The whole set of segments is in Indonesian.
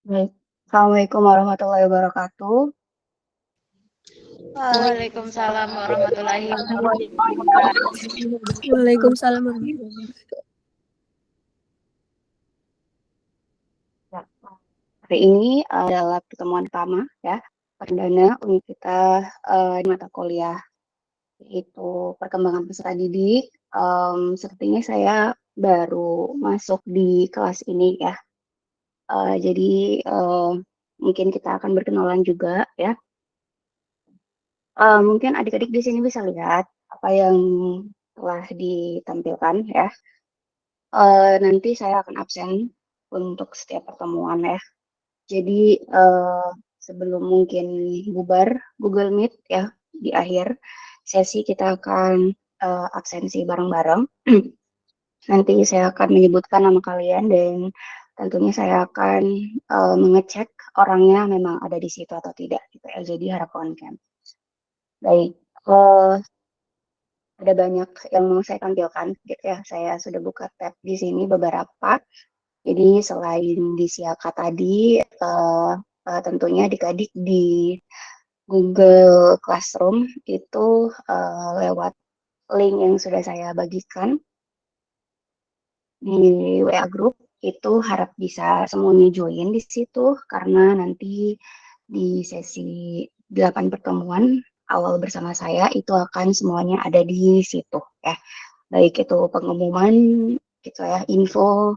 Baik. Assalamualaikum warahmatullahi wabarakatuh. Waalaikumsalam warahmatullahi wabarakatuh. Waalaikumsalam warahmatullahi wabarakatuh. Ya, hari ini adalah pertemuan pertama ya, perdana untuk kita di mata kuliah yaitu perkembangan peserta didik. Sepertinya saya baru masuk di kelas ini ya. Jadi mungkin kita akan berkenalan juga ya. Mungkin adik-adik di sini bisa lihat apa yang telah ditampilkan ya. Nanti saya akan absen untuk setiap pertemuan ya. Jadi sebelum mungkin bubar Google Meet ya di akhir sesi kita akan absensi bareng-bareng. Nanti saya akan menyebutkan nama kalian dan tentunya saya akan mengecek orangnya memang ada di situ atau tidak gitu ya. Jadi harap on cam. Baik, ada banyak yang mau saya tampilkan gitu ya. Saya sudah buka tab di sini beberapa. Jadi selain di Siaka tadi, tentunya adik-adik di Google Classroom itu lewat link yang sudah saya bagikan di WA Group itu harap bisa semuanya join di situ karena nanti di sesi 8 pertemuan awal bersama saya itu akan semuanya ada di situ ya. Baik itu pengumuman gitu ya, info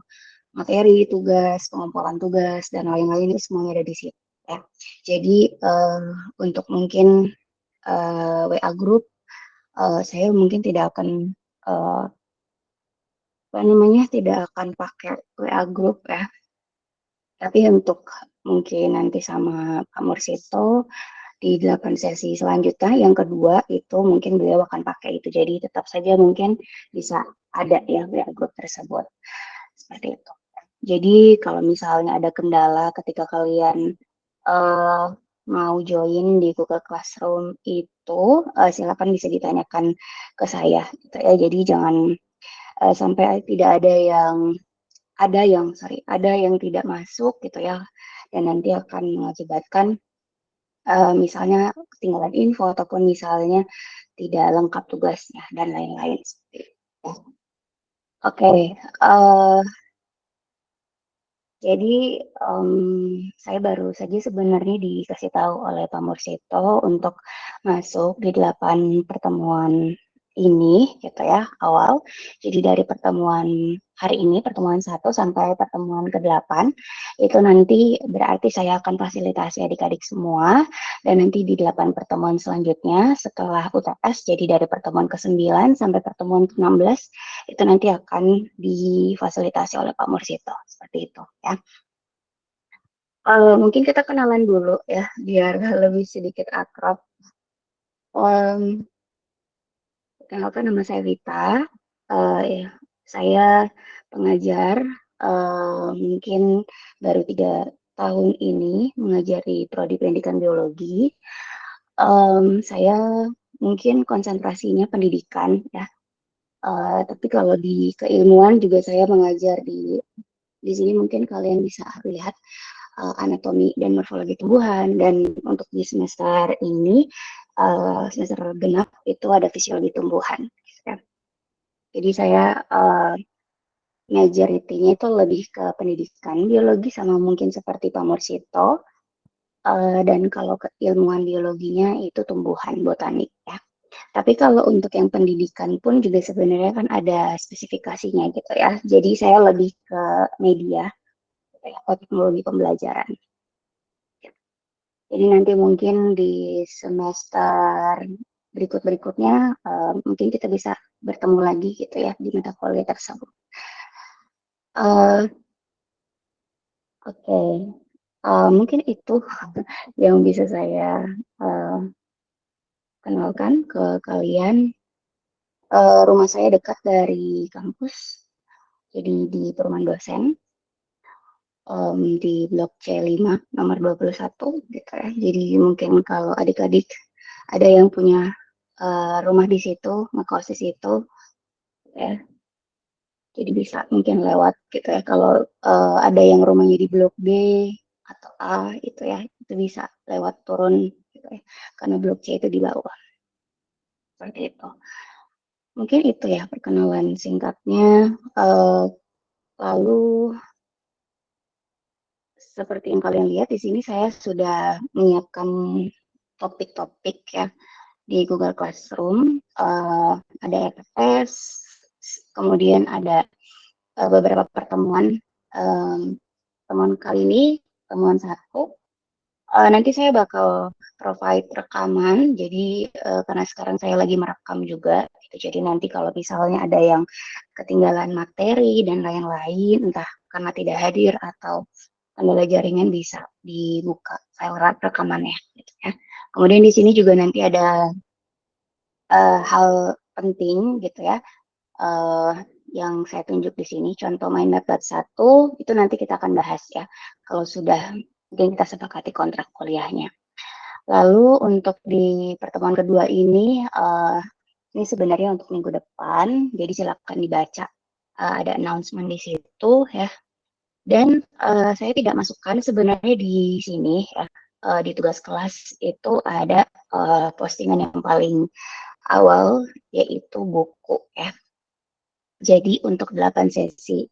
materi, tugas, pengumpulan tugas, dan lain-lain itu semuanya ada di situ ya. Jadi untuk mungkin WA group, saya mungkin tidak akan tidak akan pakai WA group ya. Tapi untuk mungkin nanti sama Pak Mursito di 8 sesi selanjutnya, yang kedua itu mungkin beliau akan pakai itu. Jadi tetap saja mungkin bisa ada ya WA group tersebut. Seperti itu. Jadi kalau misalnya ada kendala ketika kalian mau join di Google Classroom itu silakan bisa ditanyakan ke saya gitu ya. Jadi jangan sampai tidak ada yang tidak masuk gitu ya. Dan nanti akan mengakibatkan misalnya ketinggalan info ataupun misalnya tidak lengkap tugasnya dan lain-lain seperti itu. Oke, jadi saya baru saja sebenarnya dikasih tahu oleh Pak Mursito untuk masuk di 8 pertemuan ini gitu ya awal. Jadi dari pertemuan hari ini, pertemuan 1 sampai pertemuan ke-8 itu nanti berarti saya akan fasilitasi adik-adik semua dan nanti di 8 pertemuan selanjutnya setelah UTS jadi dari pertemuan ke-9 sampai pertemuan ke-16 itu nanti akan difasilitasi oleh Pak Mursito seperti itu ya. Mungkin kita kenalan dulu ya biar lebih sedikit akrab. Kenalkan nama saya Vita. Ya, saya pengajar mungkin baru 3 tahun ini mengajar di Prodi Pendidikan Biologi. Saya mungkin konsentrasinya pendidikan ya. Tapi kalau di keilmuan juga saya mengajar di sini mungkin kalian bisa lihat anatomi dan morfologi tumbuhan dan untuk di semester ini semester genap itu ada fisiologi tumbuhan. Ya. Jadi saya majority-nya itu lebih ke pendidikan biologi sama mungkin seperti Pak Mursito dan kalau keilmuan biologinya itu tumbuhan botanik ya. Tapi kalau untuk yang pendidikan pun juga sebenarnya kan ada spesifikasinya gitu ya. Jadi saya lebih ke media, teknologi pembelajaran. Jadi nanti mungkin di semester berikutnya mungkin kita bisa bertemu lagi gitu ya di mata kuliah tersebut. Oke, mungkin itu yang bisa saya kenalkan ke kalian. Rumah saya dekat dari kampus, jadi di perumahan dosen. Di blok C5 nomor 21 gitu ya. Jadi mungkin kalau adik-adik ada yang punya rumah di situ, ngekos di situ ya. Jadi bisa mungkin lewat gitu ya. Kalau ada yang rumahnya di blok B atau A itu ya, itu bisa lewat turun gitu ya, karena blok C itu di bawah. Seperti itu. Mungkin itu ya perkenalan singkatnya. Lalu seperti yang kalian lihat di sini saya sudah menyiapkan topik-topik ya di Google Classroom. Ada RPS, kemudian ada beberapa pertemuan. Temuan kali ini temuan 1. Nanti saya bakal provide rekaman, jadi karena sekarang saya lagi merekam juga, gitu. Jadi nanti kalau misalnya ada yang ketinggalan materi dan lain-lain, entah karena tidak hadir atau kendala jaringan, bisa dibuka file rekamannya, gitu ya. Kemudian di sini juga nanti ada hal penting, gitu ya, yang saya tunjuk di sini. Contoh MindMap 1 itu nanti kita akan bahas ya, kalau sudah mungkin kita sepakati kontrak kuliahnya. Lalu untuk di pertemuan kedua ini sebenarnya untuk minggu depan, jadi silakan dibaca. Ada announcement di situ ya. Dan saya tidak masukkan sebenarnya di sini ya, di tugas kelas itu ada postingan yang paling awal, yaitu buku ya. Jadi untuk 8 sesi,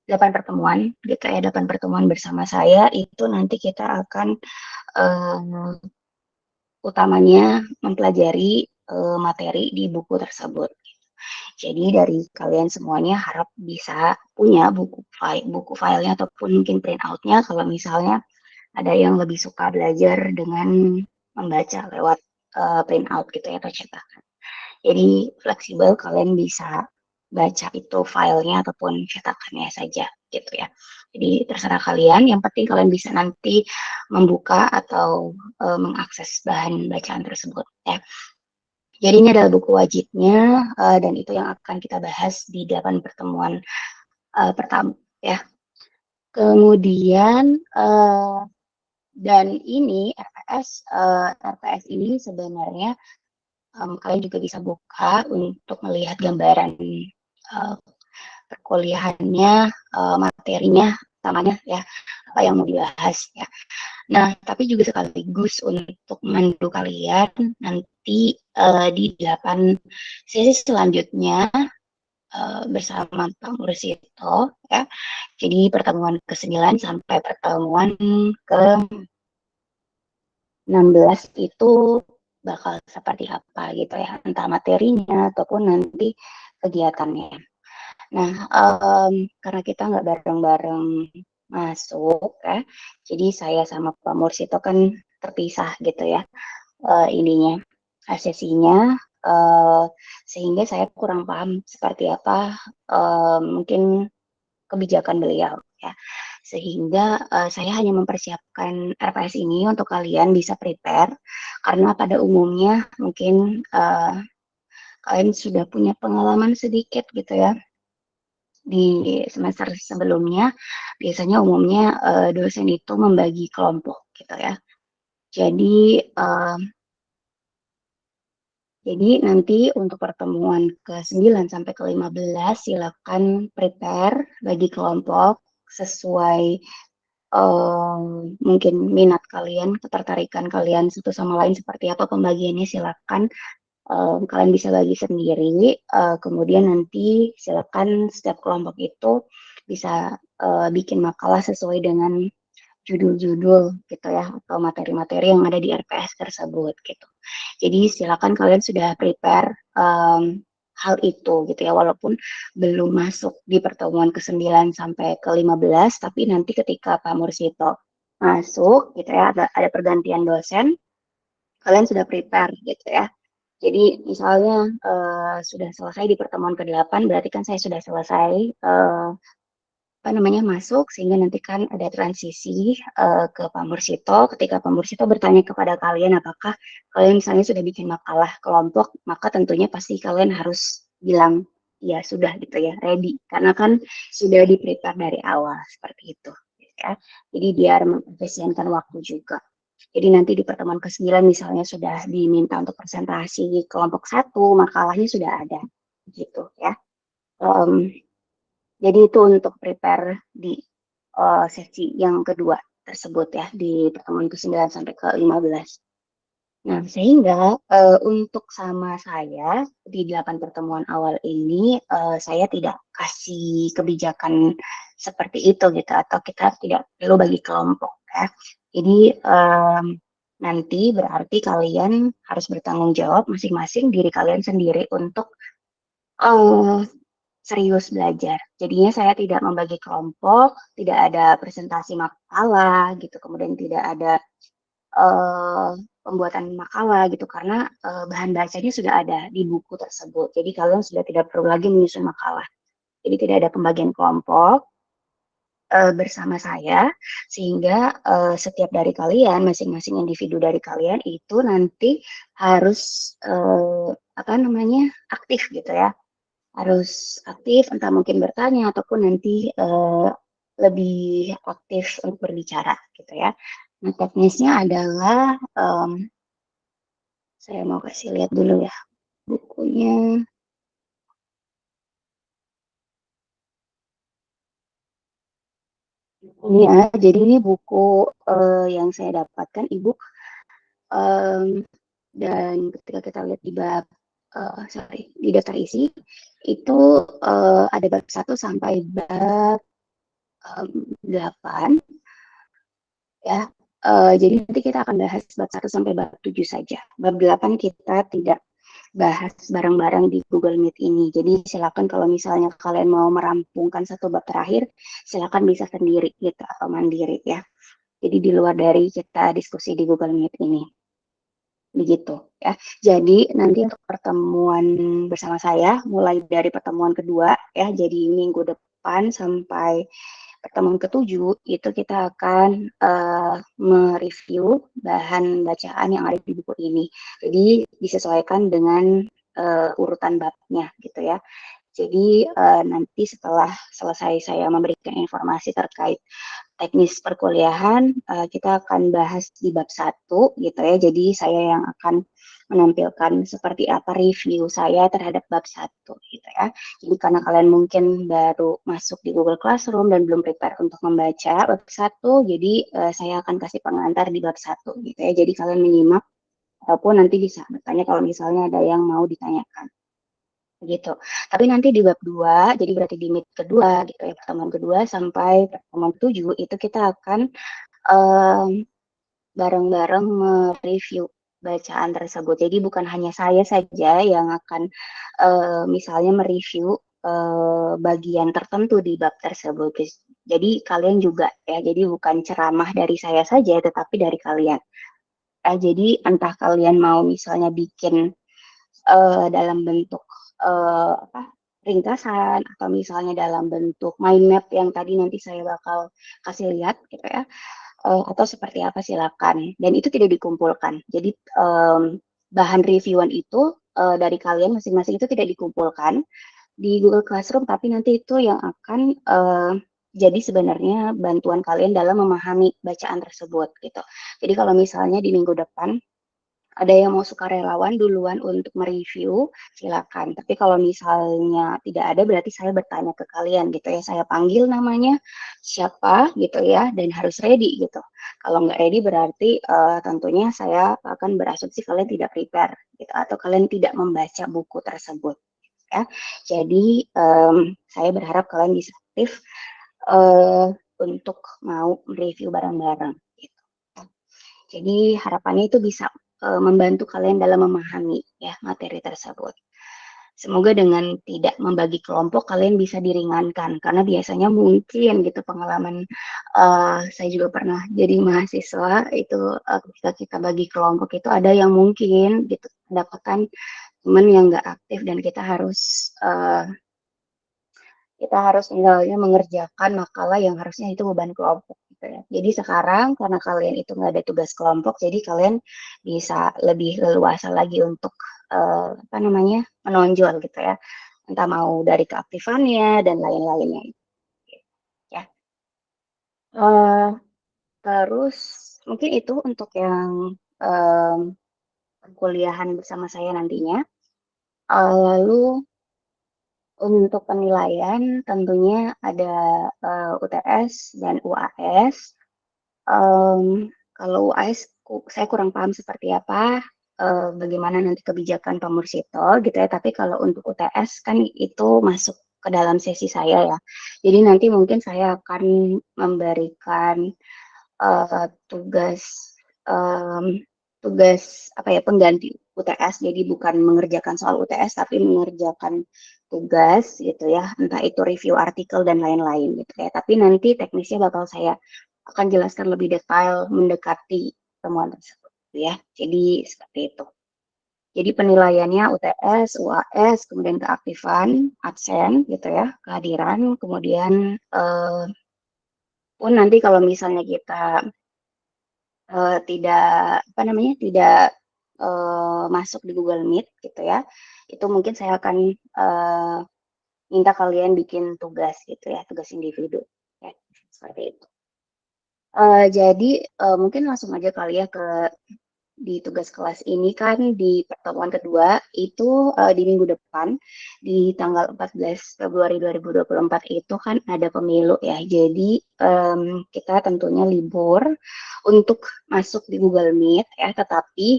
8 pertemuan gitu ya, 8 pertemuan bersama saya itu nanti kita akan utamanya mempelajari materi di buku tersebut. Jadi dari kalian semuanya harap bisa punya buku filenya ataupun mungkin print outnya kalau misalnya ada yang lebih suka belajar dengan membaca lewat print out gitu ya, atau cetakan. Jadi fleksibel, kalian bisa baca itu filenya ataupun cetakannya saja gitu ya. Jadi terserah kalian, yang penting kalian bisa nanti membuka atau mengakses bahan bacaan tersebut ya. Jadi ini adalah buku wajibnya dan itu yang akan kita bahas di 8 pertemuan pertama ya. Kemudian dan ini RPS ini sebenarnya kalian juga bisa buka untuk melihat gambaran perkuliahannya, materinya, utamanya ya, apa yang mau dibahas ya. Nah, tapi juga sekaligus untuk memandu kalian nanti di 8 sesi selanjutnya bersama Pak Mursito ya. Jadi pertemuan ke-9 sampai pertemuan ke-16 itu bakal seperti apa gitu ya, entah materinya ataupun nanti kegiatannya. Nah, karena kita nggak bareng-bareng masuk ya, jadi saya sama Pak Mursito kan terpisah gitu ya, ininya, sesinya, sehingga saya kurang paham seperti apa mungkin kebijakan beliau ya. Sehingga saya hanya mempersiapkan RPS ini untuk kalian bisa prepare, karena pada umumnya mungkin kalian sudah punya pengalaman sedikit gitu ya di semester sebelumnya. Biasanya umumnya dosen itu membagi kelompok gitu ya. Jadi nanti untuk pertemuan ke-9 sampai ke-15 silakan prepare bagi kelompok sesuai mungkin minat kalian, ketertarikan kalian satu sama lain seperti apa pembagiannya, silakan kalian bisa bagi sendiri. Kemudian nanti silakan setiap kelompok itu bisa bikin makalah sesuai dengan judul-judul gitu ya, atau materi-materi yang ada di RPS tersebut gitu. Jadi silakan kalian sudah prepare hal itu gitu ya, walaupun belum masuk di pertemuan ke-9 sampai ke-15, tapi nanti ketika Pak Mursito masuk gitu ya, ada pergantian dosen, kalian sudah prepare gitu ya. Jadi misalnya sudah selesai di pertemuan ke-8, berarti kan saya sudah selesai masuk, sehingga nanti kan ada transisi ke Pak Mursito. Ketika Pak Mursito bertanya kepada kalian apakah kalian misalnya sudah bikin makalah kelompok, maka tentunya pasti kalian harus bilang ya sudah gitu ya, ready, karena kan sudah di-prepare dari awal seperti itu ya. Jadi biar mengefisienkan waktu juga. Jadi nanti di pertemuan ke-9 misalnya sudah diminta untuk presentasi kelompok 1, makalahnya sudah ada gitu ya. Jadi itu untuk prepare di sesi yang kedua tersebut ya di pertemuan ke-9 sampai ke-15. Nah, sehingga untuk sama saya di 8 pertemuan awal ini saya tidak kasih kebijakan seperti itu gitu atau kita tidak perlu bagi kelompok ya. Jadi nanti berarti kalian harus bertanggung jawab masing-masing diri kalian sendiri untuk eh, serius belajar. Jadinya saya tidak membagi kelompok, tidak ada presentasi makalah gitu, kemudian tidak ada eh, pembuatan makalah gitu karena bahan bacanya sudah ada di buku tersebut. Jadi kalian sudah tidak perlu lagi menyusun makalah. Jadi tidak ada pembagian kelompok bersama saya sehingga setiap dari kalian, masing-masing individu dari kalian itu nanti harus apa namanya aktif gitu ya, harus aktif entah mungkin bertanya ataupun nanti lebih aktif untuk berbicara gitu ya. Nah, teknisnya adalah saya mau kasih lihat dulu ya bukunya. Ini ya, jadi ini buku yang saya dapatkan ebook dan ketika kita lihat di bab di daftar isi itu ada bab 1 sampai bab 8 ya. Jadi nanti kita akan bahas bab 1 sampai bab 7 saja. Bab 8 kita tidak bahas bareng-bareng di Google Meet ini. Jadi silakan kalau misalnya kalian mau merampungkan satu bab terakhir, silakan bisa sendiri gitu atau mandiri ya. Jadi di luar dari kita diskusi di Google Meet ini. Begitu ya. Jadi nanti untuk pertemuan bersama saya mulai dari pertemuan kedua ya, jadi minggu depan sampai pertemuan ketujuh itu kita akan mereview bahan bacaan yang ada di buku ini. Jadi disesuaikan dengan urutan babnya gitu ya. Jadi nanti setelah selesai saya memberikan informasi terkait teknis perkuliahan, kita akan bahas di bab 1 gitu ya. Jadi saya yang akan menampilkan seperti apa review saya terhadap bab 1 gitu ya. Jadi karena kalian mungkin baru masuk di Google Classroom dan belum prepare untuk membaca bab 1, jadi saya akan kasih pengantar di bab 1 gitu ya. Jadi kalian menyimak ataupun nanti bisa bertanya kalau misalnya ada yang mau ditanyakan gitu. Tapi nanti di bab 2, jadi berarti di meet kedua gitu ya, pertemuan kedua sampai pertemuan 7 itu kita akan bareng-bareng mereview bacaan tersebut. Jadi bukan hanya saya saja yang akan misalnya mereview bagian tertentu di bab tersebut. Jadi kalian juga ya, jadi bukan ceramah dari saya saja, tetapi dari kalian. Jadi entah kalian mau misalnya bikin dalam bentuk apa ringkasan atau misalnya dalam bentuk mind map yang tadi nanti saya bakal kasih lihat gitu ya, atau seperti apa silakan. Dan itu tidak dikumpulkan. Jadi bahan reviewan itu dari kalian masing-masing itu tidak dikumpulkan di Google Classroom, tapi nanti itu yang akan jadi sebenarnya bantuan kalian dalam memahami bacaan tersebut gitu. Jadi kalau misalnya di minggu depan ada yang mau sukarelawan duluan untuk mereview, silakan. Tapi kalau misalnya tidak ada, berarti saya bertanya ke kalian gitu ya. Saya panggil namanya siapa gitu ya, dan harus ready gitu. Kalau nggak ready berarti tentunya saya akan berasumsi kalian tidak prepare gitu, atau kalian tidak membaca buku tersebut ya. Jadi saya berharap kalian bisa aktif untuk mau review bareng-bareng. Gitu. Jadi harapannya itu bisa membantu kalian dalam memahami ya materi tersebut. Semoga dengan tidak membagi kelompok kalian bisa diringankan karena biasanya mungkin gitu pengalaman saya juga pernah jadi mahasiswa itu ketika kita bagi kelompok itu ada yang mungkin gitu mendapatkan teman yang nggak aktif dan kita harus misalnya mengerjakan makalah yang harusnya itu beban kelompok gitu ya. Jadi sekarang karena kalian itu nggak ada tugas kelompok, jadi kalian bisa lebih leluasa lagi untuk apa namanya menonjol gitu ya. Entah mau dari keaktifannya dan lain-lainnya ya. Uh, Terus mungkin itu untuk yang perkuliahan bersama saya nantinya. Lalu Untuk penilaian tentunya ada UTS dan UAS. Kalau UAS saya kurang paham seperti apa, bagaimana nanti kebijakan Pemursito gitu ya. Tapi kalau untuk UTS kan itu masuk ke dalam sesi saya ya. Jadi nanti mungkin saya akan memberikan tugas tugas apa ya pengganti UTS. Jadi bukan mengerjakan soal UTS tapi mengerjakan tugas gitu ya, entah itu review artikel dan lain-lain gitu ya. Tapi nanti teknisnya bakal saya akan jelaskan lebih detail mendekati temuan tersebut gitu ya. Jadi seperti itu. Jadi penilaiannya UTS, UAS, kemudian keaktifan, absen gitu ya, kehadiran, kemudian pun nanti kalau misalnya kita tidak apa namanya tidak masuk di Google Meet gitu ya, itu mungkin saya akan minta kalian bikin tugas gitu ya, tugas individu ya, seperti itu. Jadi mungkin langsung aja kali ya ke di tugas kelas ini. Kan di pertemuan kedua itu di minggu depan di tanggal 14 Februari 2024 itu kan ada pemilu ya. Jadi kita tentunya libur untuk masuk di Google Meet ya. Tetapi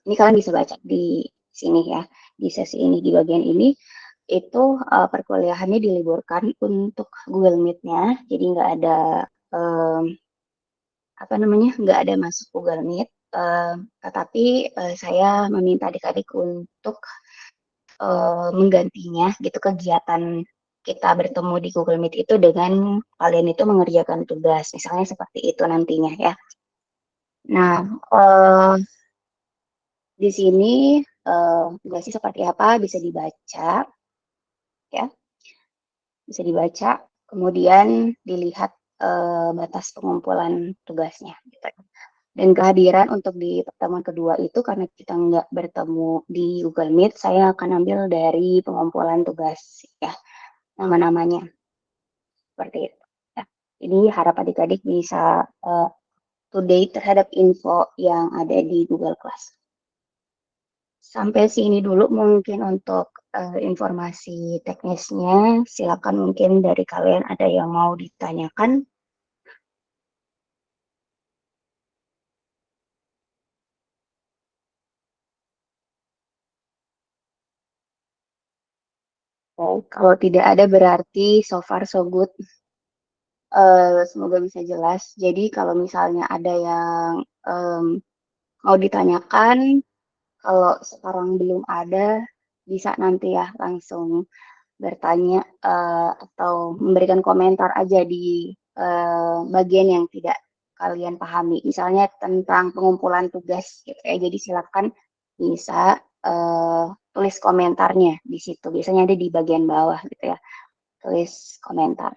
ini kalian bisa baca di sini ya, di sesi ini, di bagian ini itu perkuliahannya diliburkan untuk Google Meet-nya. Jadi nggak ada apa namanya, nggak ada masuk Google Meet, tetapi saya meminta adik-adik untuk menggantinya gitu kegiatan kita bertemu di Google Meet itu dengan kalian itu mengerjakan tugas, misalnya seperti itu nantinya ya. Nah, di sini tugasnya seperti apa bisa dibaca ya, bisa dibaca, kemudian dilihat batas pengumpulan tugasnya gitu. Dan kehadiran untuk di pertemuan kedua itu karena kita nggak bertemu di Google Meet, saya akan ambil dari pengumpulan tugas ya, nama-namanya seperti itu. Ya. Jadi harap adik-adik bisa to date terhadap info yang ada di Google Class. Sampai sini dulu mungkin untuk informasi teknisnya. Silakan mungkin dari kalian ada yang mau ditanyakan. Kalau tidak ada berarti so far so good. Semoga bisa jelas. Jadi kalau misalnya ada yang mau ditanyakan, kalau sekarang belum ada, bisa nanti ya langsung bertanya atau memberikan komentar aja di bagian yang tidak kalian pahami. Misalnya tentang pengumpulan tugas gitu ya. Jadi silakan bisa tulis komentarnya di situ. Biasanya ada di bagian bawah gitu ya. Tulis komentar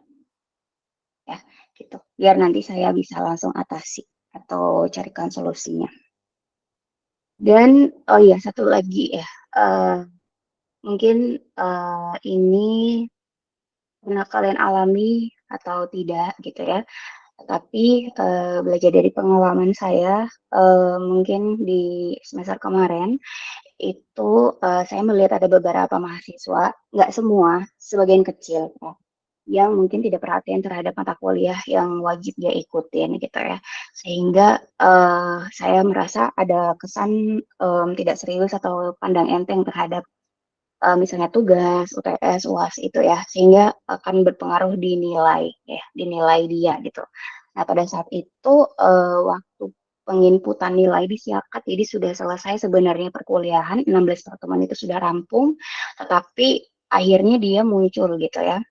ya gitu. Biar nanti saya bisa langsung atasi atau carikan solusinya. Dan oh iya satu lagi ya, mungkin ini pernah kalian alami atau tidak gitu ya. Tapi belajar dari pengalaman saya, mungkin di semester kemarin itu saya melihat ada beberapa mahasiswa, nggak semua, sebagian kecil ya, yang mungkin tidak perhatian terhadap mata kuliah yang wajib dia ikutin gitu ya. Sehingga saya merasa ada kesan tidak serius atau pandang enteng terhadap misalnya tugas, UTS, UAS itu ya, sehingga akan berpengaruh di nilai ya, di nilai dia gitu. Nah, pada saat itu waktu penginputan nilai di Siakat, jadi sudah selesai sebenarnya perkuliahan, 16 pertemuan itu sudah rampung, tetapi akhirnya dia muncul gitu ya,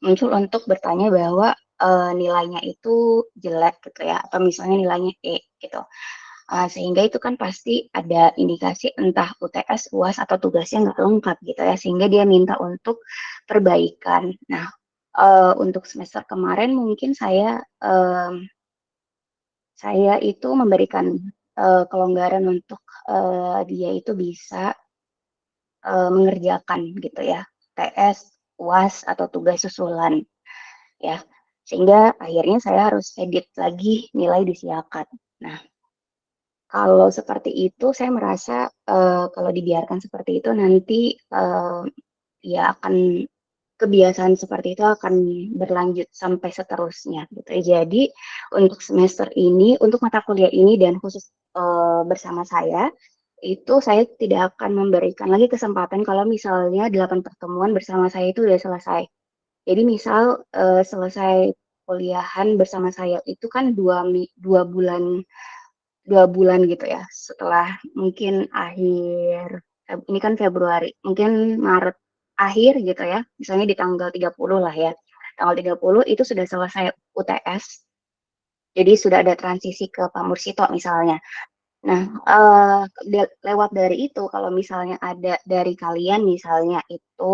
muncul untuk bertanya bahwa nilainya itu jelek gitu ya, atau misalnya nilainya E gitu. Sehingga itu kan pasti ada indikasi entah UTS, UAS, atau tugasnya nggak lengkap gitu ya, sehingga dia minta untuk perbaikan. Nah, untuk semester kemarin mungkin saya itu memberikan kelonggaran untuk dia itu bisa mengerjakan gitu ya, TS, UAS, atau tugas susulan ya. Sehingga akhirnya saya harus edit lagi nilai di Siakat. Nah, kalau seperti itu, saya merasa kalau dibiarkan seperti itu nanti ya akan kebiasaan seperti itu akan berlanjut sampai seterusnya gitu. Jadi untuk semester ini, untuk mata kuliah ini dan khusus bersama saya tidak akan memberikan lagi kesempatan kalau misalnya 8 pertemuan bersama saya itu udah selesai. Jadi misal selesai kuliahan bersama saya itu kan 2 bulan 2 bulan gitu ya. Setelah mungkin akhir ini kan Februari, mungkin Maret akhir gitu ya. Misalnya di tanggal 30 lah ya. Tanggal 30 itu sudah selesai UTS. Jadi sudah ada transisi ke Pak Mursito misalnya. Nah, lewat dari itu, kalau misalnya ada dari kalian misalnya itu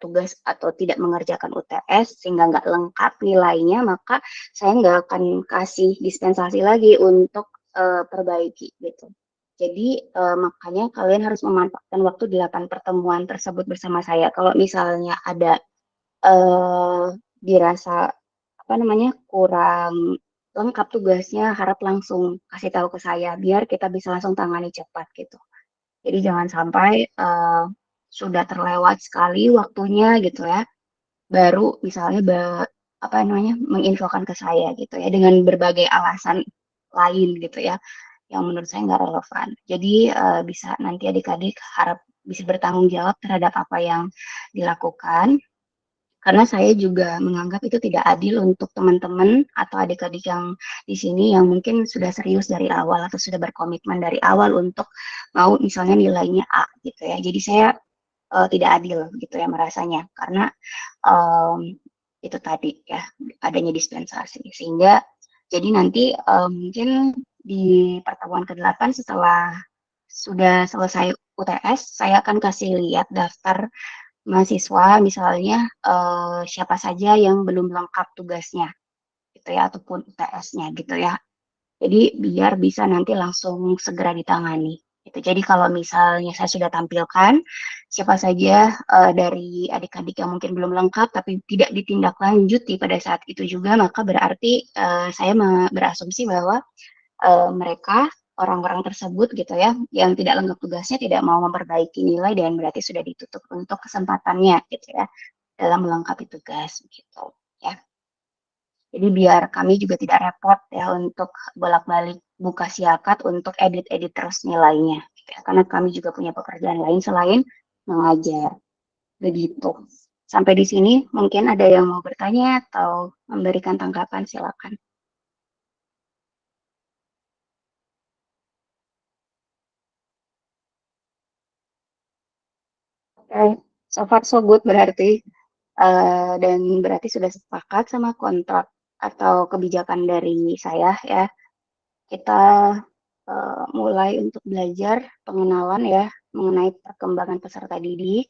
tugas atau tidak mengerjakan UTS sehingga nggak lengkap nilainya, maka saya nggak akan kasih dispensasi lagi untuk perbaiki gitu. Jadi makanya kalian harus memanfaatkan waktu 8 pertemuan tersebut bersama saya. Kalau misalnya ada eh, dirasa apa namanya kurang lengkap tugasnya, harap langsung kasih tahu ke saya biar kita bisa langsung tangani cepat gitu. Jadi jangan sampai sudah terlewat sekali waktunya gitu ya, baru misalnya apa namanya menginfokan ke saya gitu ya dengan berbagai alasan lain gitu ya yang menurut saya nggak relevan. Jadi bisa nanti adik-adik harap bisa bertanggung jawab terhadap apa yang dilakukan karena saya juga menganggap itu tidak adil untuk teman-teman atau adik-adik yang di sini yang mungkin sudah serius dari awal atau sudah berkomitmen dari awal untuk mau misalnya nilainya A gitu ya. Jadi saya tidak adil gitu ya merasanya karena um, itu tadi ya adanya dispensasi sehingga jadi nanti mungkin di pertemuan ke-8 setelah sudah selesai UTS saya akan kasih lihat daftar mahasiswa misalnya siapa saja yang belum lengkap tugasnya gitu ya ataupun UTS-nya gitu ya. Jadi biar bisa nanti langsung segera ditangani. Gitu. Jadi kalau misalnya saya sudah tampilkan siapa saja dari adik-adik yang mungkin belum lengkap tapi tidak ditindaklanjuti pada saat itu juga maka berarti saya berasumsi bahwa mereka orang-orang tersebut gitu ya yang tidak lengkap tugasnya tidak mau memperbaiki nilai dan berarti sudah ditutup untuk kesempatannya gitu ya dalam melengkapi tugas gitu ya. Jadi biar kami juga tidak repot ya untuk bolak-balik buka siakat untuk edit-edit terus nilainya gitu ya. Karena kami juga punya pekerjaan lain selain mengajar begitu. Sampai di sini mungkin ada yang mau bertanya atau memberikan tanggapan silakan. Oke, okay. So far so good berarti. Dan berarti sudah sepakat sama kontrak atau kebijakan dari saya ya. Kita mulai untuk belajar pengenalan ya mengenai perkembangan peserta didik.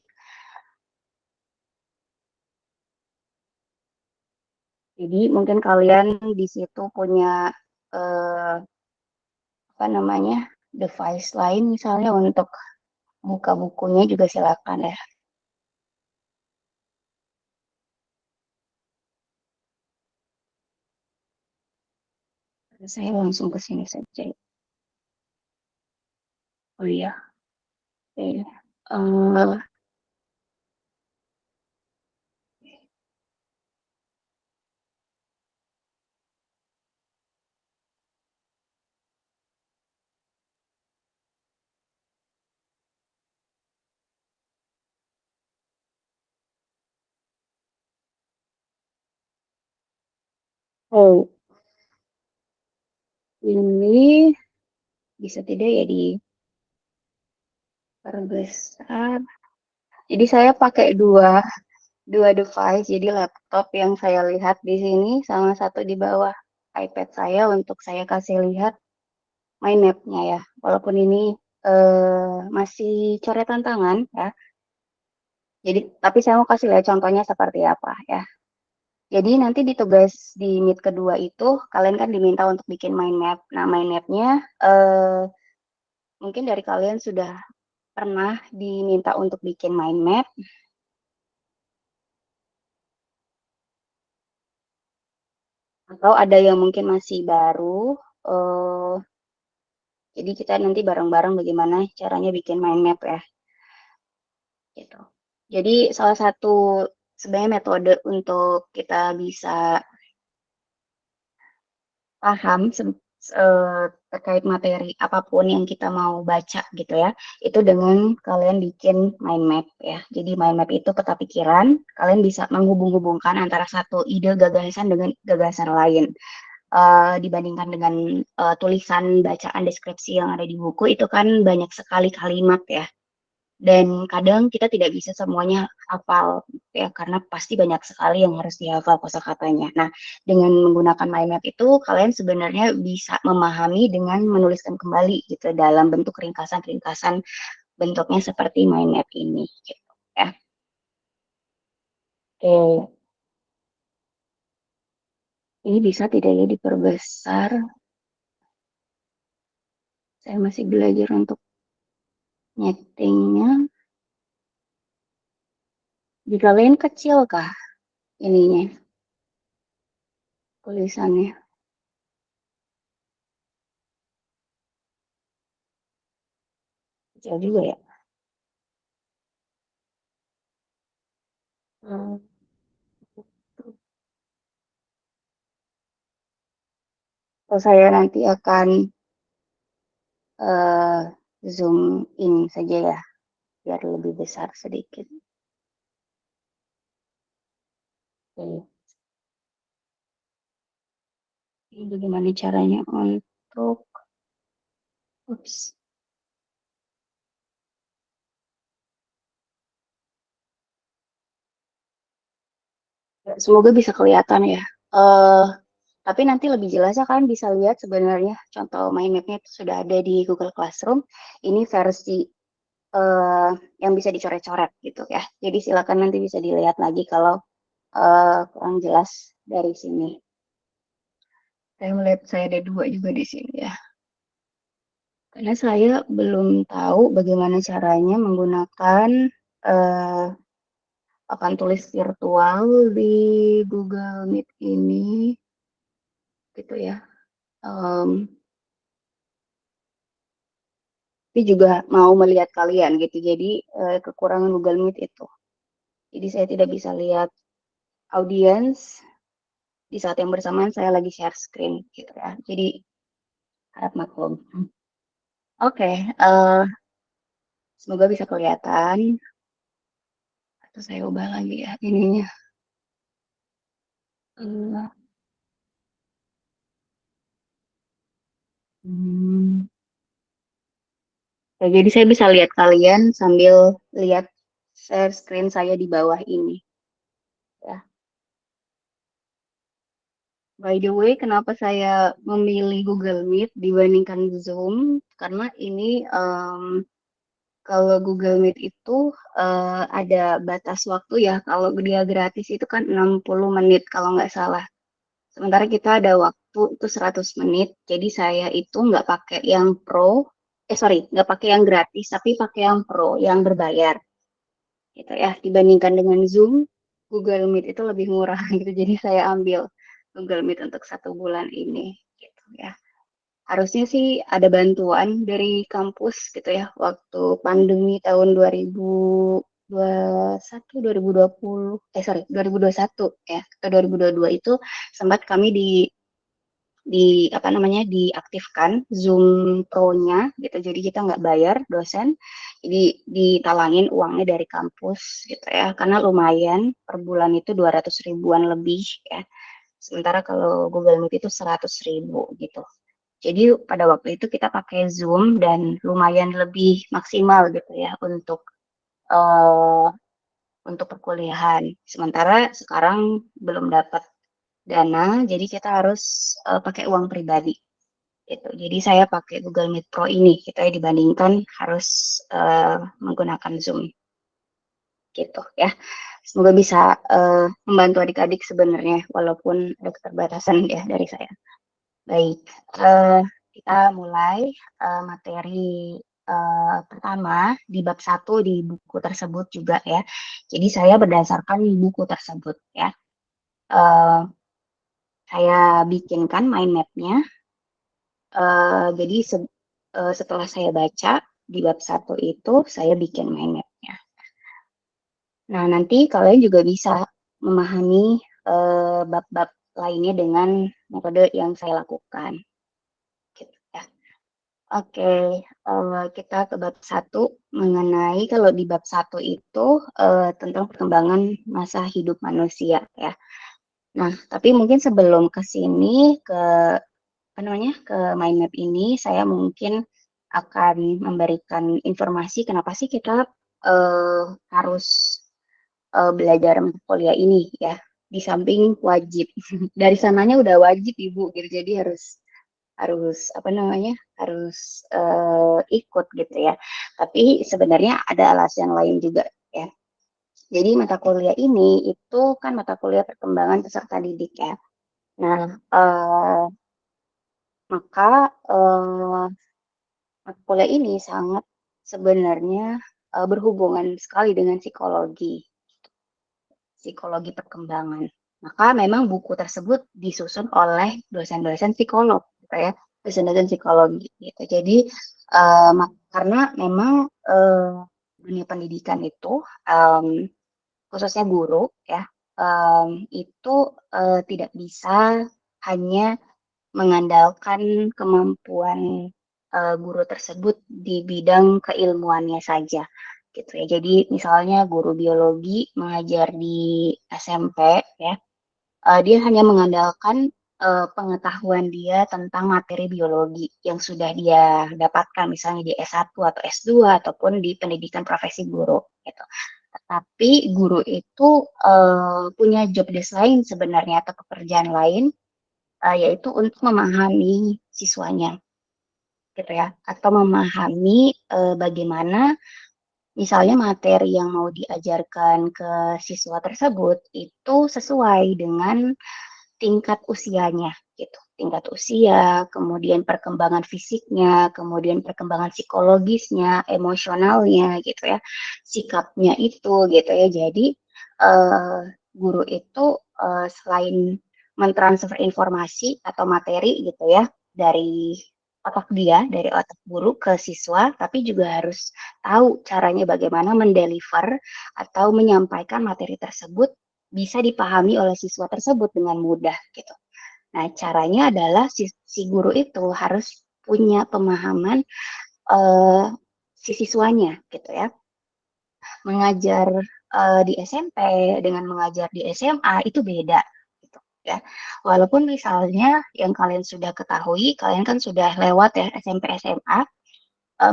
Jadi mungkin kalian di situ punya eh, apa namanya device lain misalnya untuk buka bukunya juga silakan ya. Saya langsung ke sini saja. Oh iya. Oke. Eh, oh, ini bisa tidak ya diperbesar. Jadi saya pakai dua device, jadi laptop yang saya lihat di sini sama satu di bawah iPad saya untuk saya kasih lihat mind map-nya ya. Walaupun ini masih coretan tangan ya. Jadi tapi saya mau kasih lihat contohnya seperti apa ya. Jadi nanti di tugas di Meet kedua itu kalian kan diminta untuk bikin mind map. Nah, mind map-nya mungkin dari kalian sudah pernah diminta untuk bikin mind map atau ada yang mungkin masih baru. eh Jadi kita nanti bareng-bareng bagaimana caranya bikin mind map ya, gitu. Jadi salah satu sebenarnya metode untuk kita bisa paham terkait materi apapun yang kita mau baca gitu ya, itu dengan kalian bikin mind map ya. Jadi mind map itu peta pikiran, kalian bisa menghubung-hubungkan antara satu ide gagasan dengan gagasan lain. Dibandingkan dengan tulisan bacaan deskripsi yang ada di buku itu kan banyak sekali kalimat ya. Dan kadang kita tidak bisa semuanya hafal ya karena pasti banyak sekali yang harus dihafal kosakatanya. Nah, dengan menggunakan mind map itu kalian sebenarnya bisa memahami dengan menuliskan kembali gitu dalam bentuk ringkasan-ringkasan bentuknya seperti mind map ini gitu ya. Oke, ini bisa tidak ya diperbesar? Saya masih belajar untuk nyetingnya. Di kalian kecil kah ininya tulisannya? Kecil juga ya. Hmm. Kalau saya nanti akan eh, zoom in saja ya, biar lebih besar sedikit. Oke. Ini bagaimana caranya untuk, ups, semoga bisa kelihatan ya. Eh, tapi nanti lebih jelasnya kalian bisa lihat sebenarnya contoh mind mapnya itu sudah ada di Google Classroom. Ini versi eh, yang bisa dicoret-coret gitu ya. Jadi silakan nanti bisa dilihat lagi kalau kurang jelas dari sini. Saya melihat saya ada dua juga di sini ya. Karena saya belum tahu bagaimana caranya menggunakan eh, papan tulis virtual di Google Meet ini, gitu ya. Em, tapi juga mau melihat kalian gitu. Jadi kekurangan Google Meet itu. Jadi saya tidak bisa lihat audiens di saat yang bersamaan saya lagi share screen gitu ya. Jadi harap maklum. Oke, semoga bisa kelihatan. Atau saya ubah lagi ya ininya. Eh, hmm. Ya, jadi saya bisa lihat kalian sambil lihat share screen saya di bawah ini. Ya. By the way, kenapa saya memilih Google Meet dibandingkan Zoom? Karena ini kalau Google Meet itu ada batas waktu ya. Kalau dia gratis itu kan 60 menit kalau nggak salah. Sementara kita ada waktu itu 100 menit. Jadi saya itu nggak pakai yang pro. Sorry, nggak pakai yang gratis, tapi pakai yang pro, yang berbayar. Gitu ya. Dibandingkan dengan Zoom, Google Meet itu lebih murah gitu. Jadi saya ambil Google Meet untuk 1 bulan ini gitu ya. Harusnya sih ada bantuan dari kampus gitu ya waktu pandemi tahun 2021 2020 sorry 2021 ya atau 2022 itu sempat kami di apa namanya diaktifkan Zoom Pro-nya gitu. Jadi kita nggak bayar dosen. Jadi ditalangin uangnya dari kampus gitu ya. Karena lumayan per bulan itu 200 ribuan lebih ya. Sementara kalau Google Meet itu 100 ribu gitu. Jadi pada waktu itu kita pakai Zoom dan lumayan lebih maksimal gitu ya eh, untuk perkuliahan. Sementara sekarang belum dapat dana, jadi kita harus pakai uang pribadi gitu. Jadi saya pakai Google Meet Pro ini gitu ya dibandingkan harus menggunakan Zoom gitu ya. Semoga bisa membantu adik-adik sebenarnya walaupun ada keterbatasan ya dari saya. Baik, kita mulai materi pertama di bab 1 di buku tersebut juga ya. Jadi saya berdasarkan buku tersebut ya. Eh, saya bikinkan mind map-nya. Jadi setelah saya baca di bab 1 itu saya bikin mind map-nya. Nah, nanti kalian juga bisa memahami bab-bab lainnya dengan metode yang saya lakukan. Gitu ya. Oke, kita ke bab 1 mengenai kalau di bab 1 itu tentang perkembangan masa hidup manusia ya. Nah, tapi mungkin sebelum ke sini ke apa namanya ke mind map ini saya mungkin akan memberikan informasi kenapa sih kita harus belajar mata kuliah ini ya. Di samping wajib dari sananya udah wajib ibu gitu jadi harus harus apa namanya harus ikut gitu ya. Tapi sebenarnya ada alasan lain juga ya. Jadi mata kuliah ini itu kan mata kuliah perkembangan peserta didik ya. Nah, maka mata kuliah ini sangat sebenarnya berhubungan sekali dengan psikologi perkembangan. Maka memang buku tersebut disusun oleh dosen-dosen psikolog, gitu ya, dosen-dosen psikologi. Gitu. Jadi karena memang dunia pendidikan itu khususnya guru ya itu tidak bisa hanya mengandalkan kemampuan guru tersebut di bidang keilmuannya saja gitu ya. Jadi misalnya guru biologi mengajar di SMP ya, dia hanya mengandalkan pengetahuan dia tentang materi biologi yang sudah dia dapatkan misalnya di S1 atau S2 ataupun di pendidikan profesi guru gitu. Tetapi guru itu punya job desk lain sebenarnya atau pekerjaan lain yaitu untuk memahami siswanya gitu ya atau memahami bagaimana misalnya materi yang mau diajarkan ke siswa tersebut itu sesuai dengan tingkat usianya gitu. Tingkat usia, kemudian perkembangan fisiknya, kemudian perkembangan psikologisnya, emosionalnya gitu ya. Sikapnya itu gitu ya. Jadi guru itu selain mentransfer informasi atau materi gitu ya dari otak dia, dari otak guru ke siswa, tapi juga harus tahu caranya bagaimana mendeliver atau menyampaikan materi tersebut bisa dipahami oleh siswa tersebut dengan mudah gitu. Nah, caranya adalah si guru itu harus punya pemahaman uh, si siswanya gitu ya. Mengajar di SMP dengan mengajar di SMA itu beda gitu ya. Walaupun misalnya yang kalian sudah ketahui, kalian kan sudah lewat ya SMP SMA,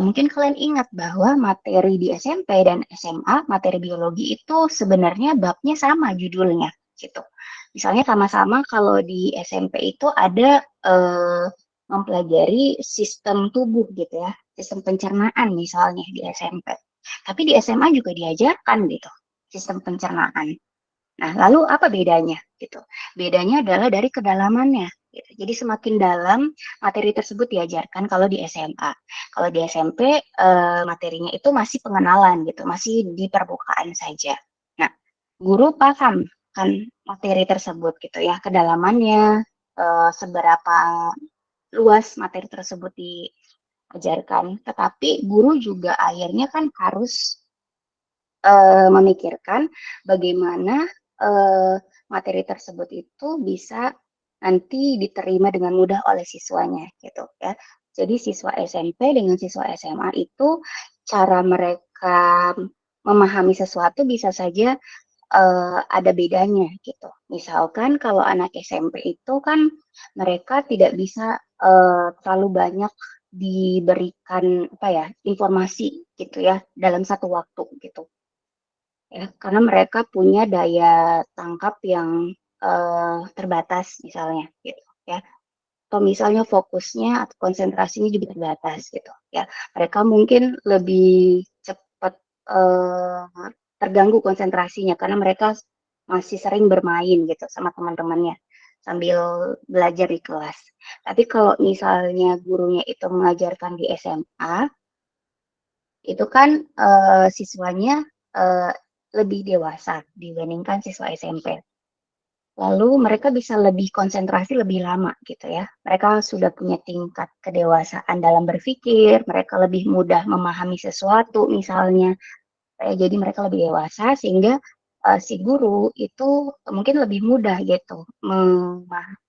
mungkin kalian ingat bahwa materi di SMP dan SMA, materi biologi itu sebenarnya babnya sama judulnya gitu. Misalnya sama-sama kalau di SMP itu ada mempelajari sistem tubuh gitu ya, sistem pencernaan misalnya di SMP. Tapi di SMA juga diajarkan gitu, sistem pencernaan. Nah, lalu apa bedanya gitu? Bedanya adalah dari kedalamannya. Gitu. Jadi semakin dalam materi tersebut diajarkan kalau di SMA. Kalau di SMP materinya itu masih pengenalan gitu, masih di permukaan saja. Nah, guru paham kan materi tersebut gitu ya, kedalamannya, seberapa luas materi tersebut diajarkan. Tetapi guru juga akhirnya kan harus memikirkan bagaimana materi tersebut itu bisa nanti diterima dengan mudah oleh siswanya gitu ya. Jadi siswa SMP dengan siswa SMA itu cara mereka memahami sesuatu bisa saja ada bedanya gitu. Misalkan kalau anak SMP itu kan mereka tidak bisa terlalu banyak diberikan apa ya informasi gitu ya dalam satu waktu gitu ya karena mereka punya daya tangkap yang terbatas misalnya gitu ya atau misalnya fokusnya atau konsentrasinya juga terbatas gitu ya mereka mungkin lebih cepat terganggu konsentrasinya karena mereka masih sering bermain gitu sama teman-temannya sambil belajar di kelas. Tapi kalau misalnya gurunya itu mengajarkan di SMA, itu kan siswanya uh, lebih dewasa dibandingkan siswa SMP. Lalu mereka bisa lebih konsentrasi lebih lama gitu ya. Mereka sudah punya tingkat kedewasaan dalam berpikir, mereka lebih mudah memahami sesuatu misalnya. Jadi mereka lebih dewasa sehingga si guru itu mungkin lebih mudah gitu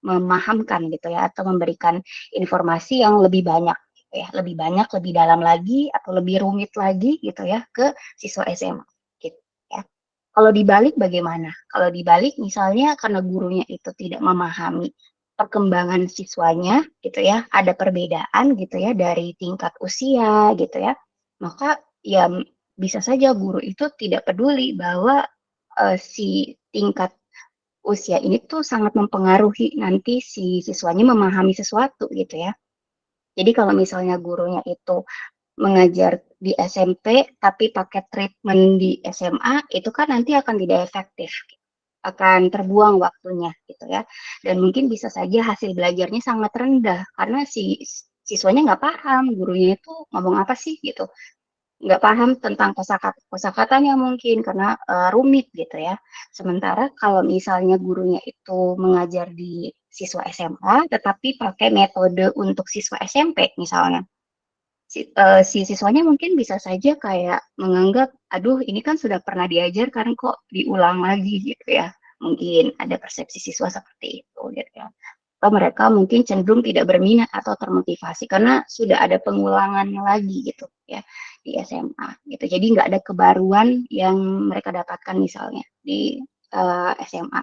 memahamkan gitu ya atau memberikan informasi yang lebih banyak gitu ya, lebih banyak, lebih dalam lagi atau lebih rumit lagi gitu ya ke siswa SMA gitu ya. Kalau dibalik bagaimana? Kalau dibalik misalnya karena gurunya itu tidak memahami perkembangan siswanya gitu ya, ada perbedaan gitu ya dari tingkat usia gitu ya, maka ya bisa saja guru itu tidak peduli bahwa si tingkat usia ini tuh sangat mempengaruhi nanti si siswanya memahami sesuatu gitu ya. Jadi kalau misalnya gurunya itu mengajar di SMP tapi pakai treatment di SMA itu kan nanti akan tidak efektif, akan terbuang waktunya gitu ya. Dan mungkin bisa saja hasil belajarnya sangat rendah karena si siswanya nggak paham gurunya itu ngomong apa sih gitu, nggak paham tentang kosakatanya mungkin karena rumit gitu ya. Sementara kalau misalnya gurunya itu mengajar di siswa SMA tetapi pakai metode untuk siswa SMP misalnya, si siswanya mungkin bisa saja kayak menganggap, aduh ini kan sudah pernah diajarkan kok diulang lagi gitu ya. Mungkin ada persepsi siswa seperti itu gitu ya. Atau mereka mungkin cenderung tidak berminat atau termotivasi karena sudah ada pengulangannya lagi gitu ya di SMA gitu. Jadi nggak ada kebaruan yang mereka dapatkan misalnya di SMA.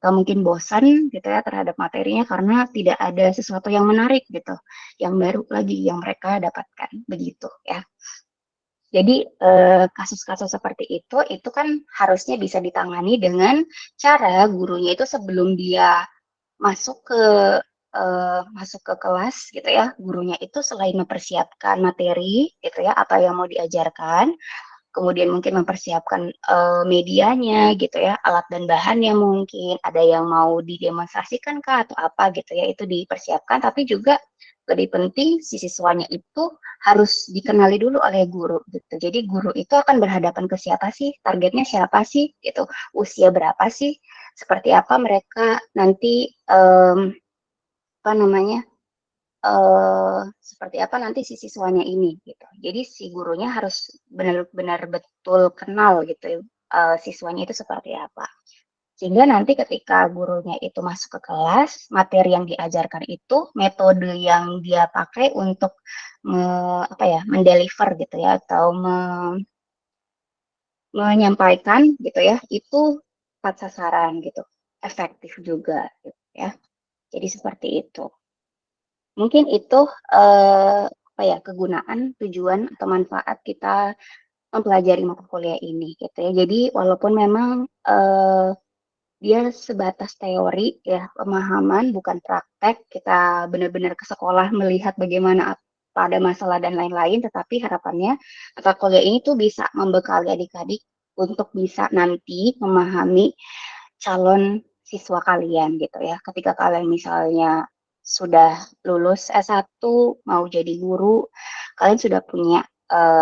Atau mungkin bosan gitu ya terhadap materinya karena tidak ada sesuatu yang menarik gitu, yang baru lagi yang mereka dapatkan begitu ya. Jadi kasus-kasus seperti itu kan harusnya bisa ditangani dengan cara gurunya itu sebelum dia masuk ke masuk ke kelas gitu ya, gurunya itu selain mempersiapkan materi gitu ya, apa yang mau diajarkan, kemudian mungkin mempersiapkan medianya gitu ya, alat dan bahannya mungkin, ada yang mau didemonstrasikan kah atau apa gitu ya, itu dipersiapkan, tapi juga lebih penting si siswanya itu harus dikenali dulu oleh guru gitu. Jadi guru itu akan berhadapan ke siapa sih, targetnya siapa sih gitu, usia berapa sih, seperti apa mereka nanti apa namanya seperti apa nanti si siswanya ini gitu. Jadi si gurunya harus benar-benar betul kenal gitu siswanya itu seperti apa. Sehingga nanti ketika gurunya itu masuk ke kelas, materi yang diajarkan itu, metode yang dia pakai untuk apa ya, mendeliver gitu ya atau menyampaikan gitu ya, itu tepat sasaran gitu, efektif juga gitu ya. Jadi seperti itu. Mungkin itu apa ya, kegunaan, tujuan, atau manfaat kita mempelajari mata kuliah ini gitu ya. Jadi walaupun memang dia sebatas teori ya, pemahaman bukan praktek, kita benar-benar ke sekolah melihat bagaimana pada masalah dan lain-lain, tetapi harapannya mata kuliah ini tuh bisa membekali adik-adik untuk bisa nanti memahami calon siswa kalian gitu ya. Ketika kalian misalnya sudah lulus S1 mau jadi guru, kalian sudah punya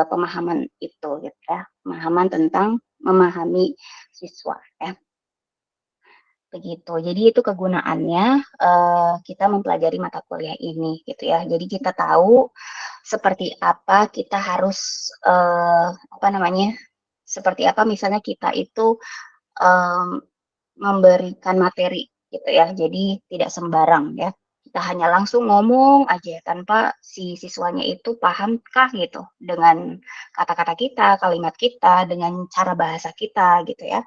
pemahaman itu gitu ya. Pemahaman tentang memahami siswa ya. Begitu. Jadi itu kegunaannya kita mempelajari mata kuliah ini gitu ya. Jadi kita tahu seperti apa kita harus apa namanya? Seperti apa misalnya kita itu memberikan materi gitu ya. Jadi tidak sembarang ya. Kita hanya langsung ngomong aja tanpa si siswanya itu pahamkah gitu dengan kata-kata kita, kalimat kita, dengan cara bahasa kita gitu ya.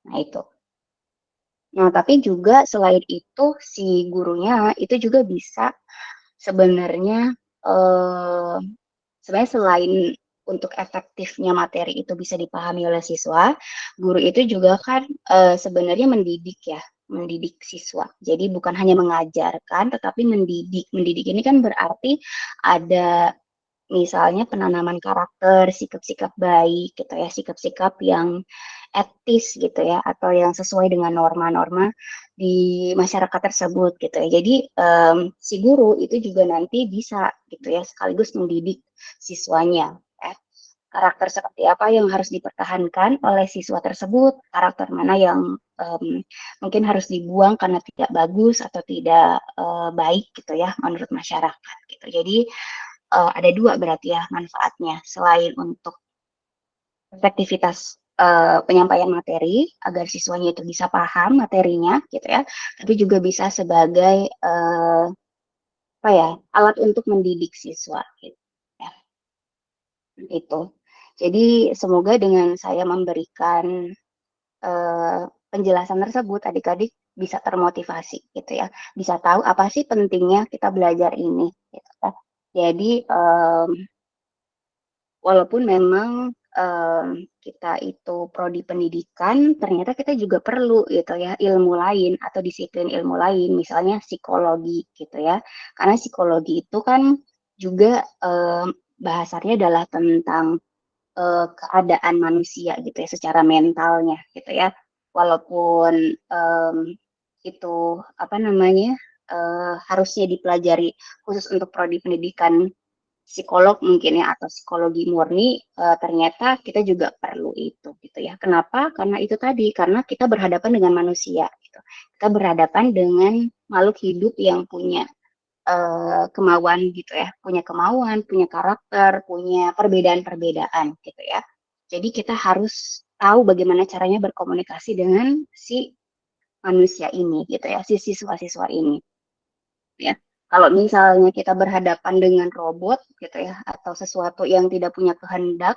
Nah itu. Nah, tapi juga selain itu si gurunya itu juga bisa sebenarnya eh, sebenarnya selain untuk efektifnya materi itu bisa dipahami oleh siswa, guru itu juga kan sebenarnya mendidik ya, mendidik siswa. Jadi bukan hanya mengajarkan, tetapi mendidik. Mendidik ini kan berarti ada misalnya penanaman karakter, sikap-sikap baik gitu ya, sikap-sikap yang etis gitu ya, atau yang sesuai dengan norma-norma di masyarakat tersebut gitu ya. Jadi si guru itu juga nanti bisa gitu ya, sekaligus mendidik siswanya. Karakter seperti apa yang harus dipertahankan oleh siswa tersebut, karakter mana yang mungkin harus dibuang karena tidak bagus atau tidak baik gitu ya menurut masyarakat gitu. Jadi ada dua berarti ya manfaatnya selain untuk efektivitas penyampaian materi agar siswanya itu bisa paham materinya gitu ya, tapi juga bisa sebagai apa ya, alat untuk mendidik siswa gitu ya. Itu. Jadi semoga dengan saya memberikan penjelasan tersebut adik-adik bisa termotivasi gitu ya, bisa tahu apa sih pentingnya kita belajar ini gitu kan. Jadi walaupun memang kita itu prodi pendidikan, ternyata kita juga perlu gitu ya ilmu lain atau disiplin ilmu lain, misalnya psikologi gitu ya. Karena psikologi itu kan juga bahasanya adalah tentang keadaan manusia gitu ya, secara mentalnya gitu ya. Walaupun itu apa namanya harusnya dipelajari khusus untuk prodi pendidikan psikolog mungkin ya atau psikologi murni, ternyata kita juga perlu itu gitu ya. Kenapa? Karena itu tadi, karena kita berhadapan dengan manusia gitu. Kita berhadapan dengan makhluk hidup yang punya kemauan gitu ya, punya kemauan, punya karakter, punya perbedaan-perbedaan gitu ya. Jadi kita harus tahu bagaimana caranya berkomunikasi dengan si manusia ini gitu ya, si siswa-siswa ini ya. Kalau misalnya kita berhadapan dengan robot gitu ya, atau sesuatu yang tidak punya kehendak,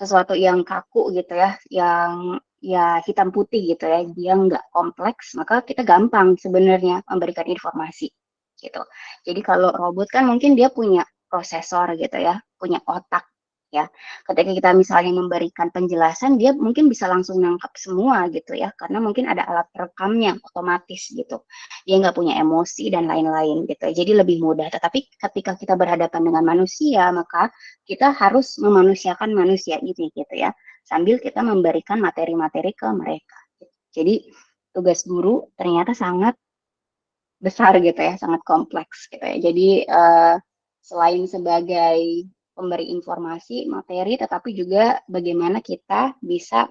sesuatu yang kaku gitu ya, yang ya hitam putih gitu ya, dia nggak kompleks, maka kita gampang sebenarnya memberikan informasi gitu. Jadi kalau robot kan mungkin dia punya prosesor gitu ya, punya otak ya. Ketika kita misalnya memberikan penjelasan, dia mungkin bisa langsung nangkap semua gitu ya, karena mungkin ada alat perekamnya otomatis gitu. Dia nggak punya emosi dan lain-lain gitu. Jadi lebih mudah. Tetapi ketika kita berhadapan dengan manusia, maka kita harus memanusiakan manusia ini gitu ya, sambil kita memberikan materi-materi ke mereka. Jadi tugas guru ternyata sangat besar gitu ya, sangat kompleks gitu ya. Jadi selain sebagai pemberi informasi, materi, tetapi juga bagaimana kita bisa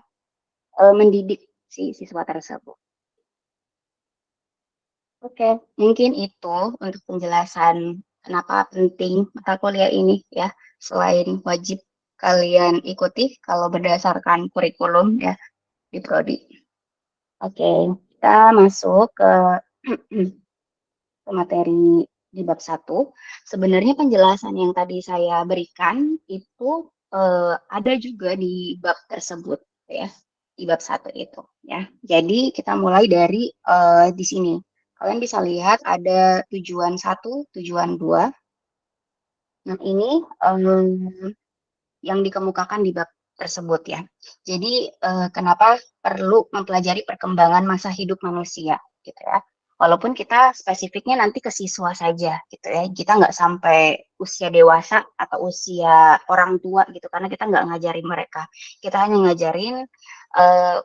mendidik si siswa tersebut. Oke, mungkin itu untuk penjelasan kenapa penting mata kuliah ini ya, selain wajib kalian ikuti kalau berdasarkan kurikulum ya di prodi. Oke, kita masuk ke ke materi di bab 1. Sebenarnya penjelasan yang tadi saya berikan itu ada juga di bab tersebut ya, di bab 1 itu ya. Jadi kita mulai dari di sini. Kalian bisa lihat ada tujuan 1, tujuan 2. Nah, ini yang dikemukakan di bab tersebut ya. Jadi kenapa perlu mempelajari perkembangan masa hidup manusia gitu ya. Walaupun kita spesifiknya nanti ke siswa saja gitu ya. Kita nggak sampai usia dewasa atau usia orang tua gitu, karena kita nggak ngajarin mereka. Kita hanya ngajarin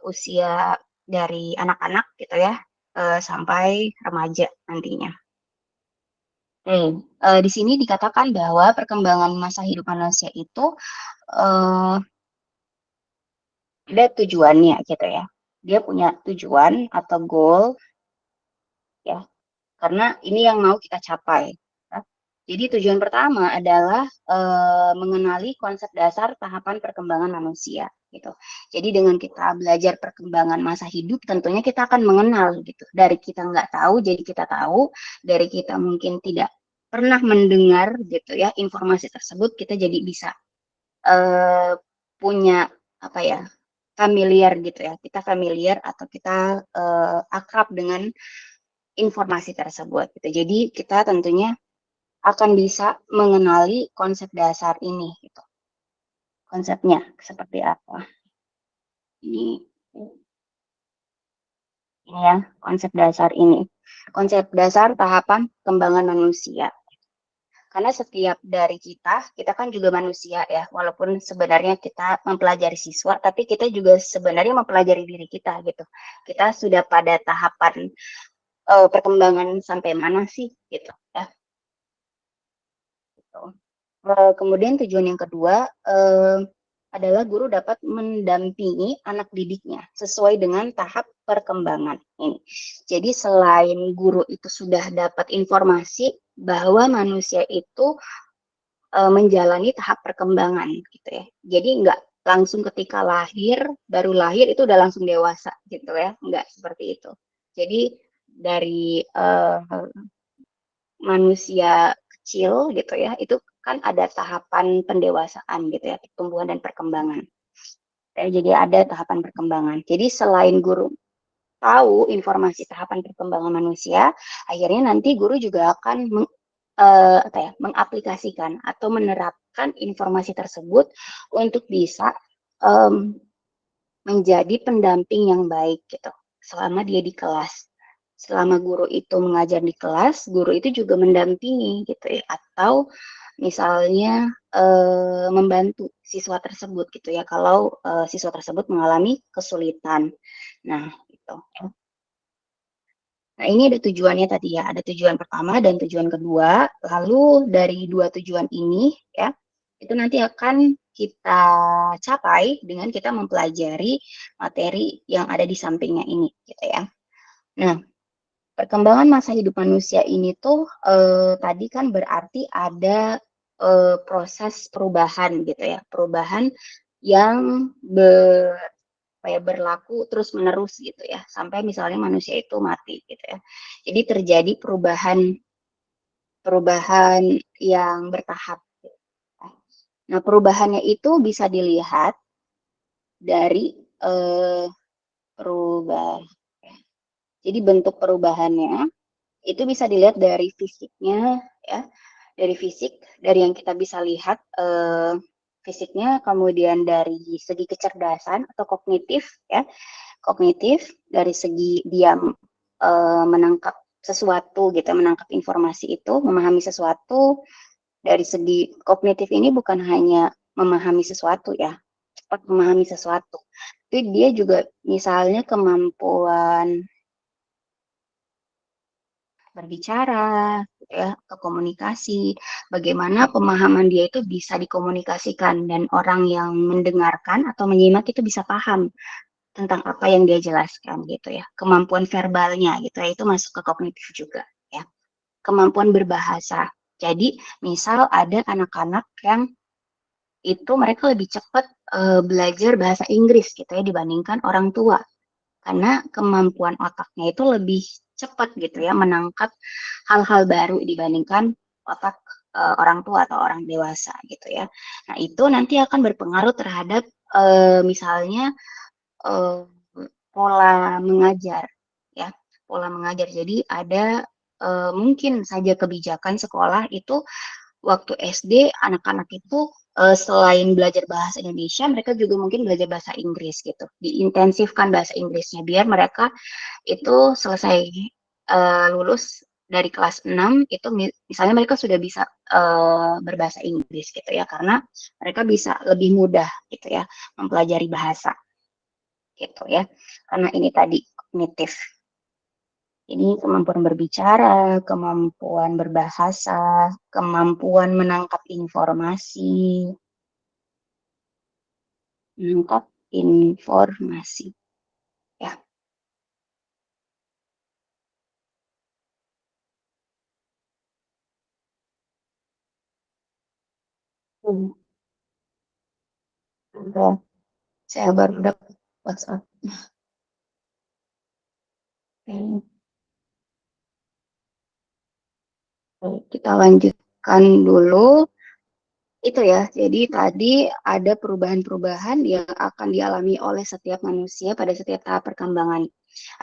usia dari anak-anak gitu ya, sampai remaja nantinya. Di sini dikatakan bahwa perkembangan masa hidup manusia itu ada tujuannya gitu ya. Dia punya tujuan atau goal ya, karena ini yang mau kita capai. Ya. Jadi tujuan pertama adalah mengenali konsep dasar tahapan perkembangan manusia gitu. Jadi dengan kita belajar perkembangan masa hidup, tentunya kita akan mengenal gitu. Dari kita nggak tahu, jadi kita tahu. Dari kita mungkin tidak pernah mendengar gitu ya informasi tersebut, kita jadi bisa punya apa ya, familiar gitu ya. Kita familiar atau kita akrab dengan informasi tersebut gitu. Jadi kita tentunya akan bisa mengenali konsep dasar ini gitu. Konsepnya seperti apa? Ini ya, konsep dasar ini. Konsep dasar tahapan pengembangan manusia. Karena setiap dari kita kan juga manusia ya, walaupun sebenarnya kita mempelajari siswa, tapi kita juga sebenarnya mempelajari diri kita gitu. Kita sudah pada tahapan perkembangan sampai mana sih gitu ya. Gitu. Kemudian tujuan yang kedua adalah guru dapat mendampingi anak didiknya sesuai dengan tahap perkembangan ini. Jadi selain guru itu sudah dapat informasi bahwa manusia itu menjalani tahap perkembangan gitu ya. Jadi langsung ketika lahir, baru lahir itu udah langsung dewasa gitu ya, enggak seperti itu. Jadi dari manusia kecil gitu ya, itu kan ada tahapan pendewasaan gitu ya, pertumbuhan dan perkembangan. Jadi ada tahapan perkembangan. Jadi selain guru tahu informasi tahapan perkembangan manusia, akhirnya nanti guru juga akan mengaplikasikan atau menerapkan informasi tersebut untuk bisa um, menjadi pendamping yang baik gitu selama dia di kelas. Selama guru itu mengajar di kelas, guru itu juga mendampingi gitu ya, atau misalnya membantu siswa tersebut gitu ya kalau siswa tersebut mengalami kesulitan. Nah, gitu. Nah, ini ada tujuannya tadi ya, ada tujuan pertama dan tujuan kedua. Lalu dari dua tujuan ini ya, itu nanti akan kita capai dengan kita mempelajari materi yang ada di sampingnya ini gitu ya. Nah, perkembangan masa hidup manusia ini tuh tadi kan berarti ada proses perubahan gitu ya, perubahan yang berlaku terus menerus gitu ya, sampai misalnya manusia itu mati gitu ya. Jadi terjadi perubahan perubahan yang bertahap. Nah, perubahannya itu bisa dilihat dari perubahan. Jadi bentuk perubahannya itu bisa dilihat dari fisiknya ya, dari fisik, dari yang kita bisa lihat fisiknya, kemudian dari segi kecerdasan atau kognitif ya, kognitif dari segi dia menangkap sesuatu gitu, menangkap informasi itu, memahami sesuatu. Dari segi kognitif ini bukan hanya memahami sesuatu ya, cepat memahami sesuatu. Tapi dia juga misalnya kemampuan berbicara, gitu ya, ke komunikasi, bagaimana pemahaman dia itu bisa dikomunikasikan dan orang yang mendengarkan atau menyimak itu bisa paham tentang apa yang dia jelaskan gitu ya. Kemampuan verbalnya gitu ya, itu masuk ke kognitif juga ya. Kemampuan berbahasa. Jadi misal ada anak-anak yang itu mereka lebih cepat belajar bahasa Inggris gitu ya dibandingkan orang tua. Karena kemampuan otaknya itu lebih cepat gitu ya menangkap hal-hal baru dibandingkan otak orang tua atau orang dewasa gitu ya. Nah, itu nanti akan berpengaruh terhadap misalnya uh, pola mengajar ya, pola mengajar. Jadi ada mungkin saja kebijakan sekolah itu waktu SD anak-anak itu selain belajar bahasa Indonesia, mereka juga mungkin belajar bahasa Inggris gitu. Diintensifkan bahasa Inggrisnya biar mereka itu selesai lulus dari kelas 6 itu misalnya mereka sudah bisa berbahasa Inggris gitu ya, karena mereka bisa lebih mudah gitu ya mempelajari bahasa gitu ya, karena ini tadi kognitif. Ini kemampuan berbicara, kemampuan berbahasa, kemampuan menangkap informasi, menangkap informasi ya. Hmm. Udah, saya baru dapat WhatsApp. Oke, kita lanjutkan dulu. Itu ya, jadi tadi ada perubahan-perubahan yang akan dialami oleh setiap manusia pada setiap tahap perkembangan.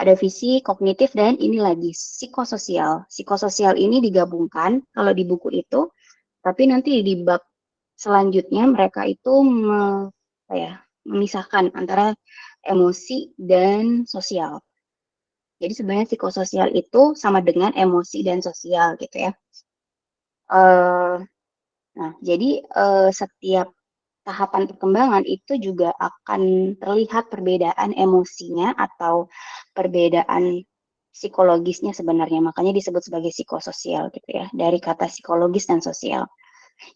Ada visi, kognitif, dan ini lagi psikososial. Psikososial ini digabungkan kalau di buku itu, tapi nanti di bab selanjutnya mereka itu memisahkan antara emosi dan sosial. Jadi sebenarnya psikososial itu sama dengan emosi dan sosial gitu ya. Eh, nah, jadi setiap tahapan perkembangan itu juga akan terlihat perbedaan emosinya atau perbedaan psikologisnya sebenarnya. Makanya disebut sebagai psikososial gitu ya, dari kata psikologis dan sosial.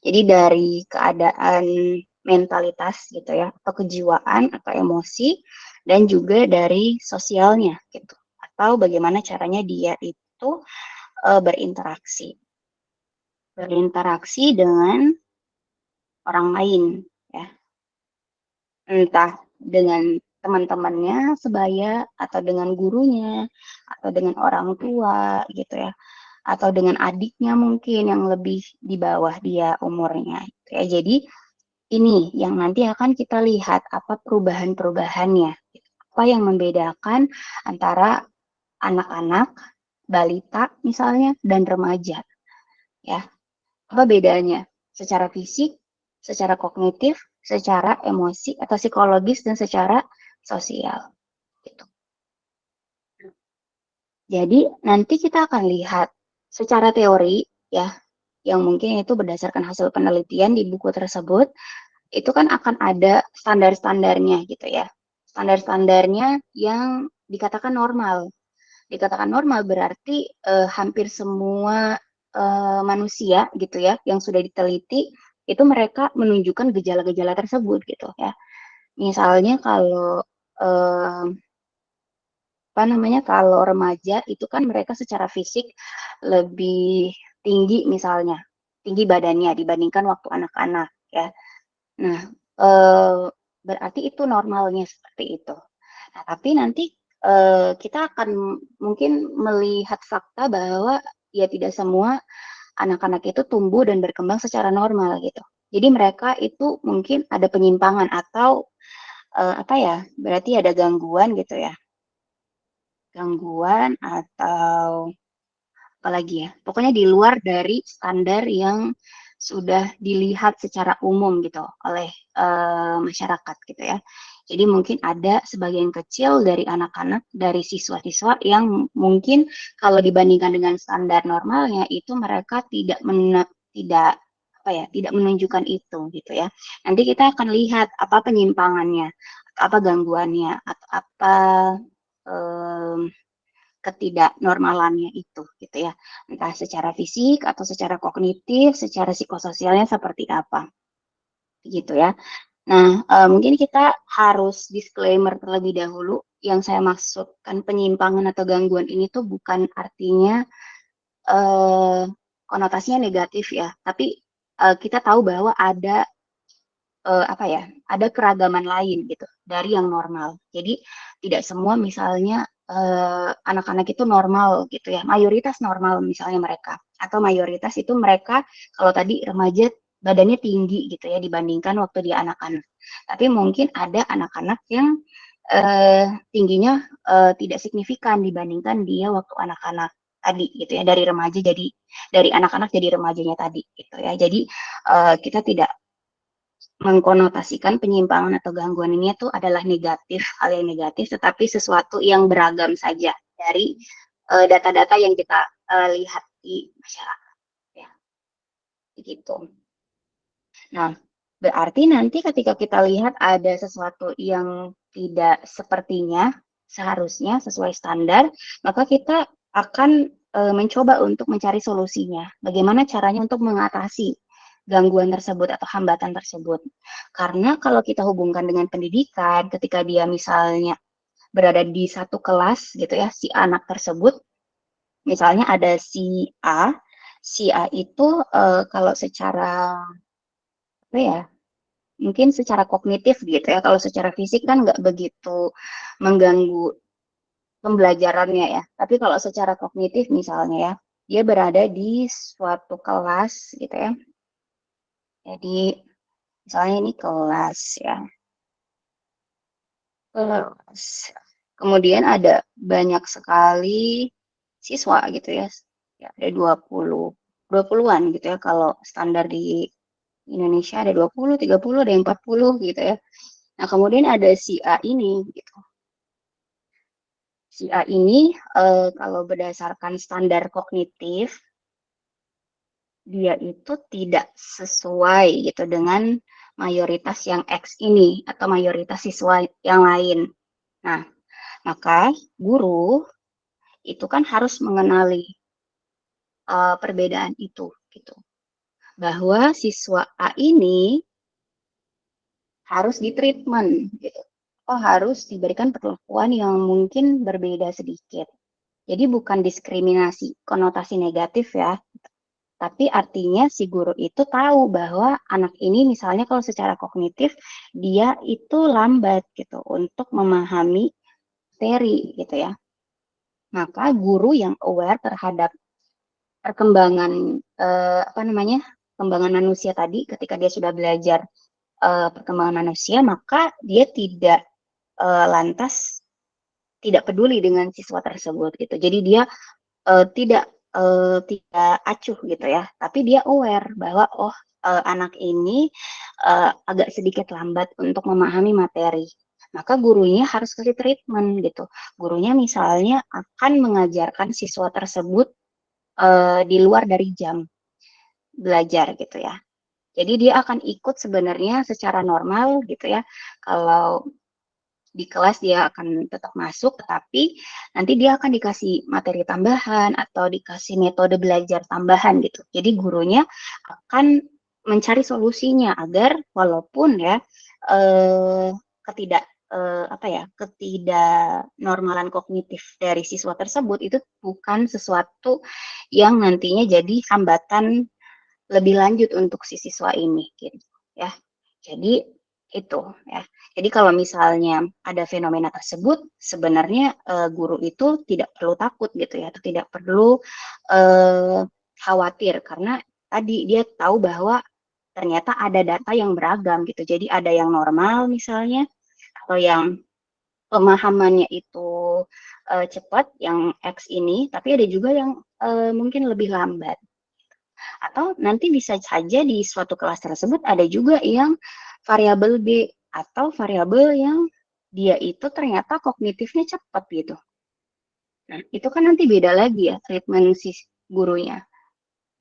Jadi dari keadaan mentalitas gitu ya, atau kejiwaan atau emosi, dan juga dari sosialnya gitu. Atau bagaimana caranya dia itu berinteraksi. Berinteraksi dengan orang lain ya. entah dengan teman-temannya sebaya atau dengan gurunya atau dengan orang tua gitu ya atau dengan adiknya mungkin yang lebih di bawah dia umurnya gitu ya. Jadi ini yang nanti akan kita lihat apa perubahan-perubahannya. Gitu. Apa yang membedakan antara anak-anak, balita misalnya dan remaja ya. Apa bedanya? Secara fisik, secara kognitif, secara emosi atau psikologis dan secara sosial gitu. Jadi nanti kita akan lihat secara teori ya, yang mungkin itu berdasarkan hasil penelitian di buku tersebut, itu kan akan ada standar-standarnya gitu ya. Standar-standarnya yang dikatakan normal. Dikatakan normal berarti hampir semua manusia gitu ya yang sudah diteliti itu mereka menunjukkan gejala-gejala tersebut gitu ya. Misalnya kalau eh, apa namanya kalau remaja itu kan mereka secara fisik lebih tinggi misalnya tinggi badannya dibandingkan waktu anak-anak ya. Nah, berarti itu normalnya seperti itu. Nah, tapi nanti kita akan mungkin melihat fakta bahwa ya tidak semua anak-anak itu tumbuh dan berkembang secara normal gitu. Jadi mereka itu mungkin ada penyimpangan atau apa ya? Berarti ada gangguan gitu ya. Gangguan atau apalagi ya, pokoknya di luar dari standar yang sudah dilihat secara umum gitu oleh masyarakat gitu ya. Jadi mungkin ada sebagian kecil dari anak-anak, dari siswa-siswa yang mungkin kalau dibandingkan dengan standar normalnya itu mereka tidak apa ya, tidak menunjukkan itu gitu ya. Nanti kita akan lihat apa penyimpangannya, apa gangguannya, atau apa em, ketidaknormalannya itu gitu ya. Entah secara fisik atau secara kognitif, secara psikososialnya seperti apa gitu ya. Nah, mungkin kita harus disclaimer terlebih dahulu. Yang saya maksudkan penyimpangan atau gangguan ini tuh bukan artinya eh, konotasinya negatif ya, tapi kita tahu bahwa ada apa ya, ada keragaman lain gitu dari yang normal. Jadi tidak semua misalnya anak-anak itu normal gitu ya, mayoritas normal misalnya mereka, atau mayoritas itu mereka kalau tadi remaja badannya tinggi gitu ya dibandingkan waktu dia anak-anak. Tapi mungkin ada anak-anak yang tingginya tidak signifikan dibandingkan dia waktu anak-anak tadi gitu ya dari remaja jadi dari anak-anak jadi remajanya tadi gitu ya. Jadi kita tidak mengkonotasikan penyimpangan atau gangguan ini itu adalah negatif, hal yang negatif, tetapi sesuatu yang beragam saja dari data-data yang kita lihat di masyarakat. Ya, begitu. Nah, berarti nanti ketika kita lihat ada sesuatu yang tidak sepertinya seharusnya sesuai standar, maka kita akan mencoba untuk mencari solusinya. Bagaimana caranya untuk mengatasi gangguan tersebut atau hambatan tersebut. Karena kalau kita hubungkan dengan pendidikan, ketika dia misalnya berada di satu kelas gitu ya, si anak tersebut, misalnya ada si A itu kalau secara apa ya, mungkin secara kognitif gitu ya, kalau secara fisik kan nggak begitu mengganggu pembelajarannya ya. Tapi kalau secara kognitif misalnya ya, dia berada di suatu kelas gitu ya. Jadi misalnya ini kelas ya, kelas. Kemudian ada banyak sekali siswa gitu ya. Ya, ada 20-an gitu ya kalau standar di Indonesia ada 20, 30, ada yang 40 gitu ya. Nah, kemudian ada si A ini gitu. Si A ini kalau berdasarkan standar kognitif dia itu tidak sesuai gitu dengan mayoritas yang X ini atau mayoritas siswa yang lain. Nah, maka guru itu kan harus mengenali perbedaan itu gitu. Bahwa siswa A ini harus ditreatment gitu. Oh, harus diberikan perlakuan yang mungkin berbeda sedikit. Jadi bukan diskriminasi, konotasi negatif ya. Tapi artinya si guru itu tahu bahwa anak ini misalnya kalau secara kognitif dia itu lambat gitu untuk memahami materi gitu ya. Maka guru yang aware terhadap perkembangan apa namanya? Perkembangan manusia tadi ketika dia sudah belajar perkembangan manusia, maka dia tidak lantas tidak peduli dengan siswa tersebut gitu. Jadi dia tidak tidak acuh gitu ya, tapi dia aware bahwa oh anak ini agak sedikit lambat untuk memahami materi. Maka gurunya harus kasih treatment gitu. Gurunya misalnya akan mengajarkan siswa tersebut di luar dari jam belajar gitu ya. Jadi dia akan ikut sebenarnya secara normal gitu ya. Kalau di kelas dia akan tetap masuk, tetapi nanti dia akan dikasih materi tambahan atau dikasih metode belajar tambahan gitu. Jadi gurunya akan mencari solusinya agar walaupun ya eh, ketidak apa ya ketidaknormalan kognitif dari siswa tersebut itu bukan sesuatu yang nantinya jadi hambatan lebih lanjut untuk si siswa ini gitu ya. Jadi itu ya. Jadi kalau misalnya ada fenomena tersebut, sebenarnya guru itu tidak perlu takut gitu ya, atau tidak perlu eh, khawatir karena tadi dia tahu bahwa ternyata ada data yang beragam gitu. Jadi ada yang normal misalnya atau yang pemahamannya itu cepat, yang X ini, tapi ada juga yang mungkin lebih lambat. Atau nanti bisa saja di suatu kelas tersebut ada juga yang variabel B atau variabel yang dia itu ternyata kognitifnya cepat gitu. Nah, itu kan nanti beda lagi ya treatment si gurunya.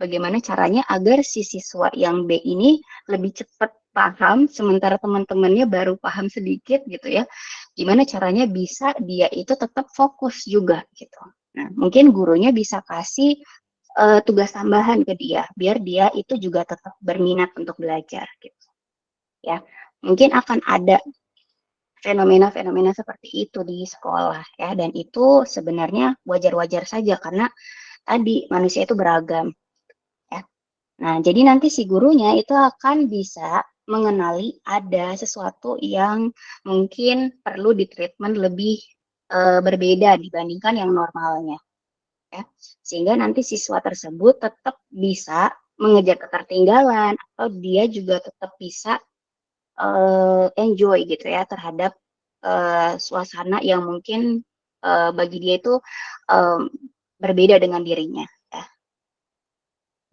Bagaimana caranya agar si siswa yang B ini lebih cepat paham, sementara teman-temannya baru paham sedikit gitu ya. Gimana caranya bisa dia itu tetap fokus juga gitu. Nah, mungkin gurunya bisa kasih tugas tambahan ke dia, biar dia itu juga tetap berminat untuk belajar gitu ya. Mungkin akan ada fenomena-fenomena seperti itu di sekolah ya, dan itu sebenarnya wajar-wajar saja karena tadi manusia itu beragam ya. Nah, jadi nanti si gurunya itu akan bisa mengenali ada sesuatu yang mungkin perlu di treatment lebih berbeda dibandingkan yang normalnya ya. Sehingga nanti siswa tersebut tetap bisa mengejar ketertinggalan atau dia juga tetap bisa enjoy gitu ya terhadap suasana yang mungkin bagi dia itu um, berbeda dengan dirinya ya.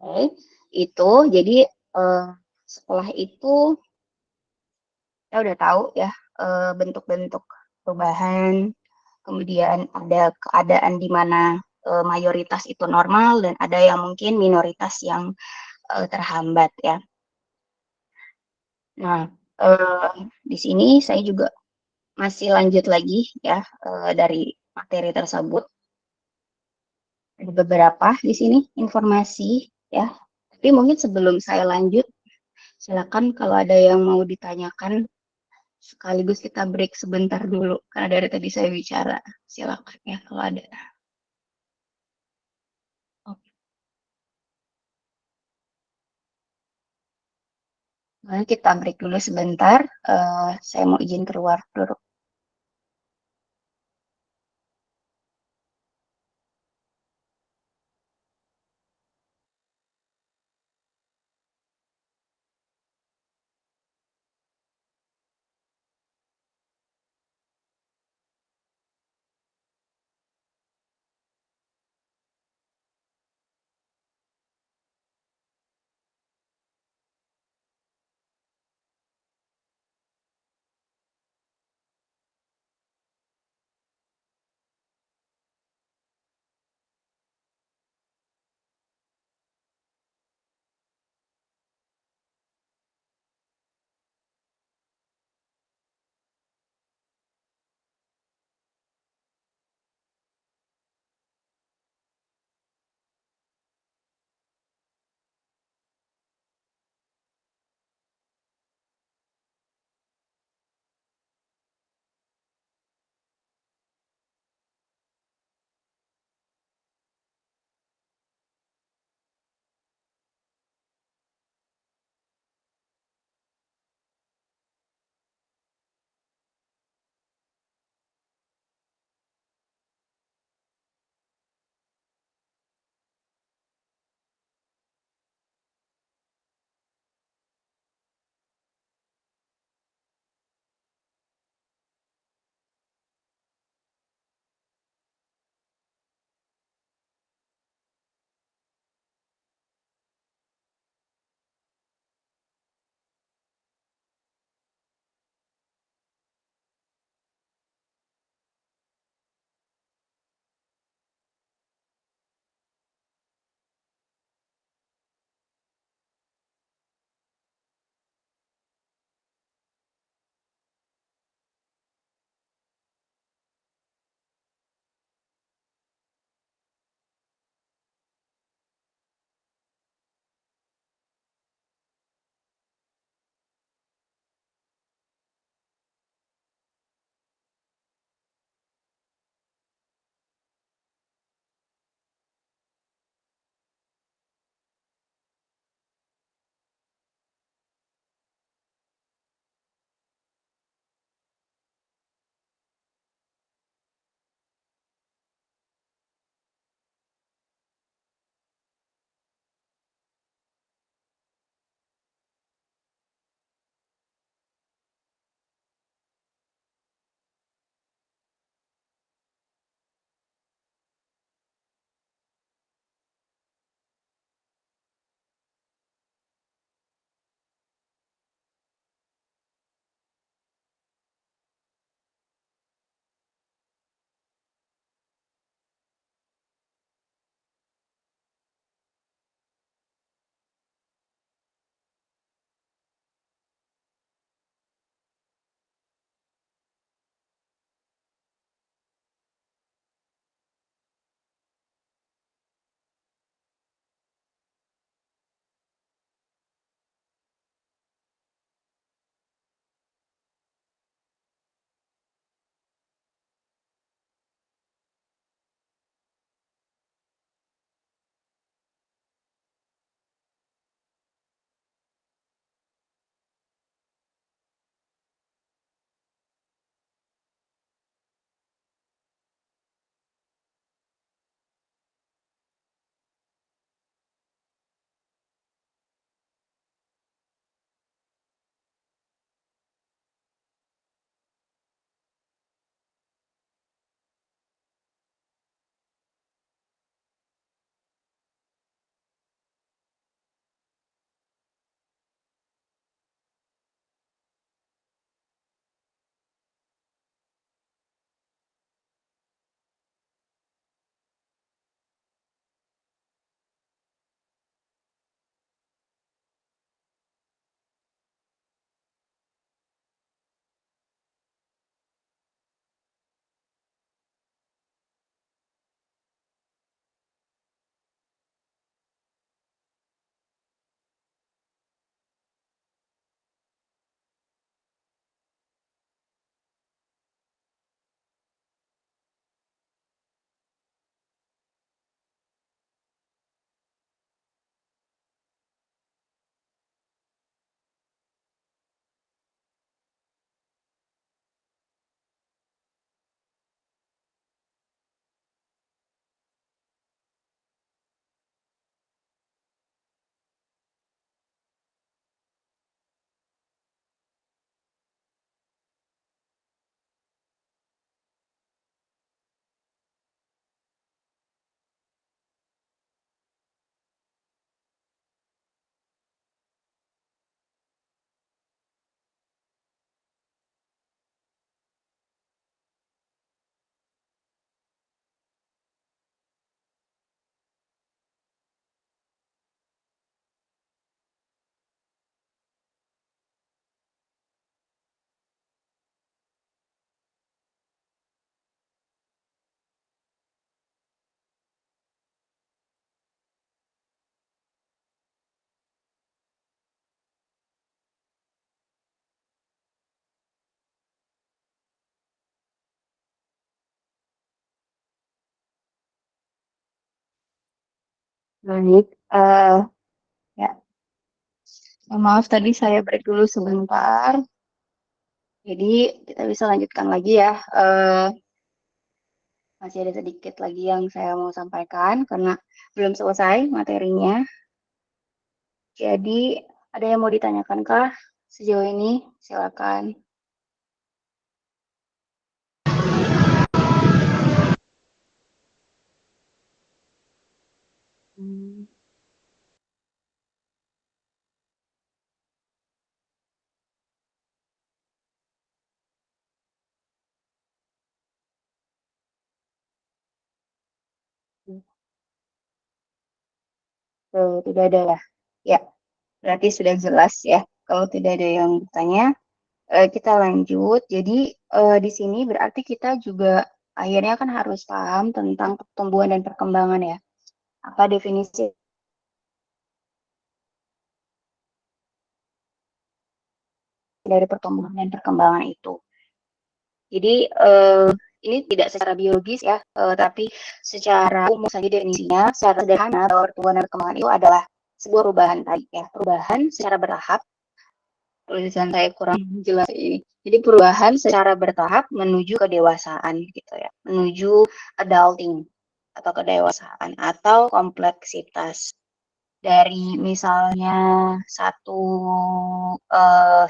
Oke, itu jadi uh, setelah itu kita udah tahu ya bentuk-bentuk perubahan, kemudian ada keadaan di mana mayoritas itu normal dan ada yang mungkin minoritas yang terhambat ya. Nah, di sini saya juga masih lanjut lagi ya dari materi tersebut. Ada beberapa di sini informasi ya. Tapi mungkin sebelum saya lanjut, silakan kalau ada yang mau ditanyakan sekaligus kita break sebentar dulu karena dari tadi saya bicara. Silakan ya kalau ada. Oke, boleh kita break dulu sebentar. Saya mau izin keluar dulu. Baik, ya, maaf tadi saya break dulu sebentar. Jadi kita bisa lanjutkan lagi ya. Masih ada sedikit lagi yang saya mau sampaikan karena belum selesai materinya. Jadi ada yang mau ditanyakan kah sejauh ini? Silakan. Hmm, tidak ada ya. Ya, berarti sudah jelas ya. Kalau tidak ada yang bertanya, kita lanjut. Jadi di sini berarti kita juga akhirnya kan harus paham tentang pertumbuhan dan perkembangan ya. Apa definisi dari pertumbuhan dan perkembangan itu? Jadi ini tidak secara biologis ya, tapi secara umum saja definisinya, secara sederhana bahwa pertumbuhan dan perkembangan itu adalah sebuah perubahan tadi ya, perubahan secara bertahap. Tulisan saya kurang jelas ini. Jadi perubahan secara bertahap menuju kedewasaan gitu ya, menuju adulting atau kedewasaan atau kompleksitas dari misalnya satu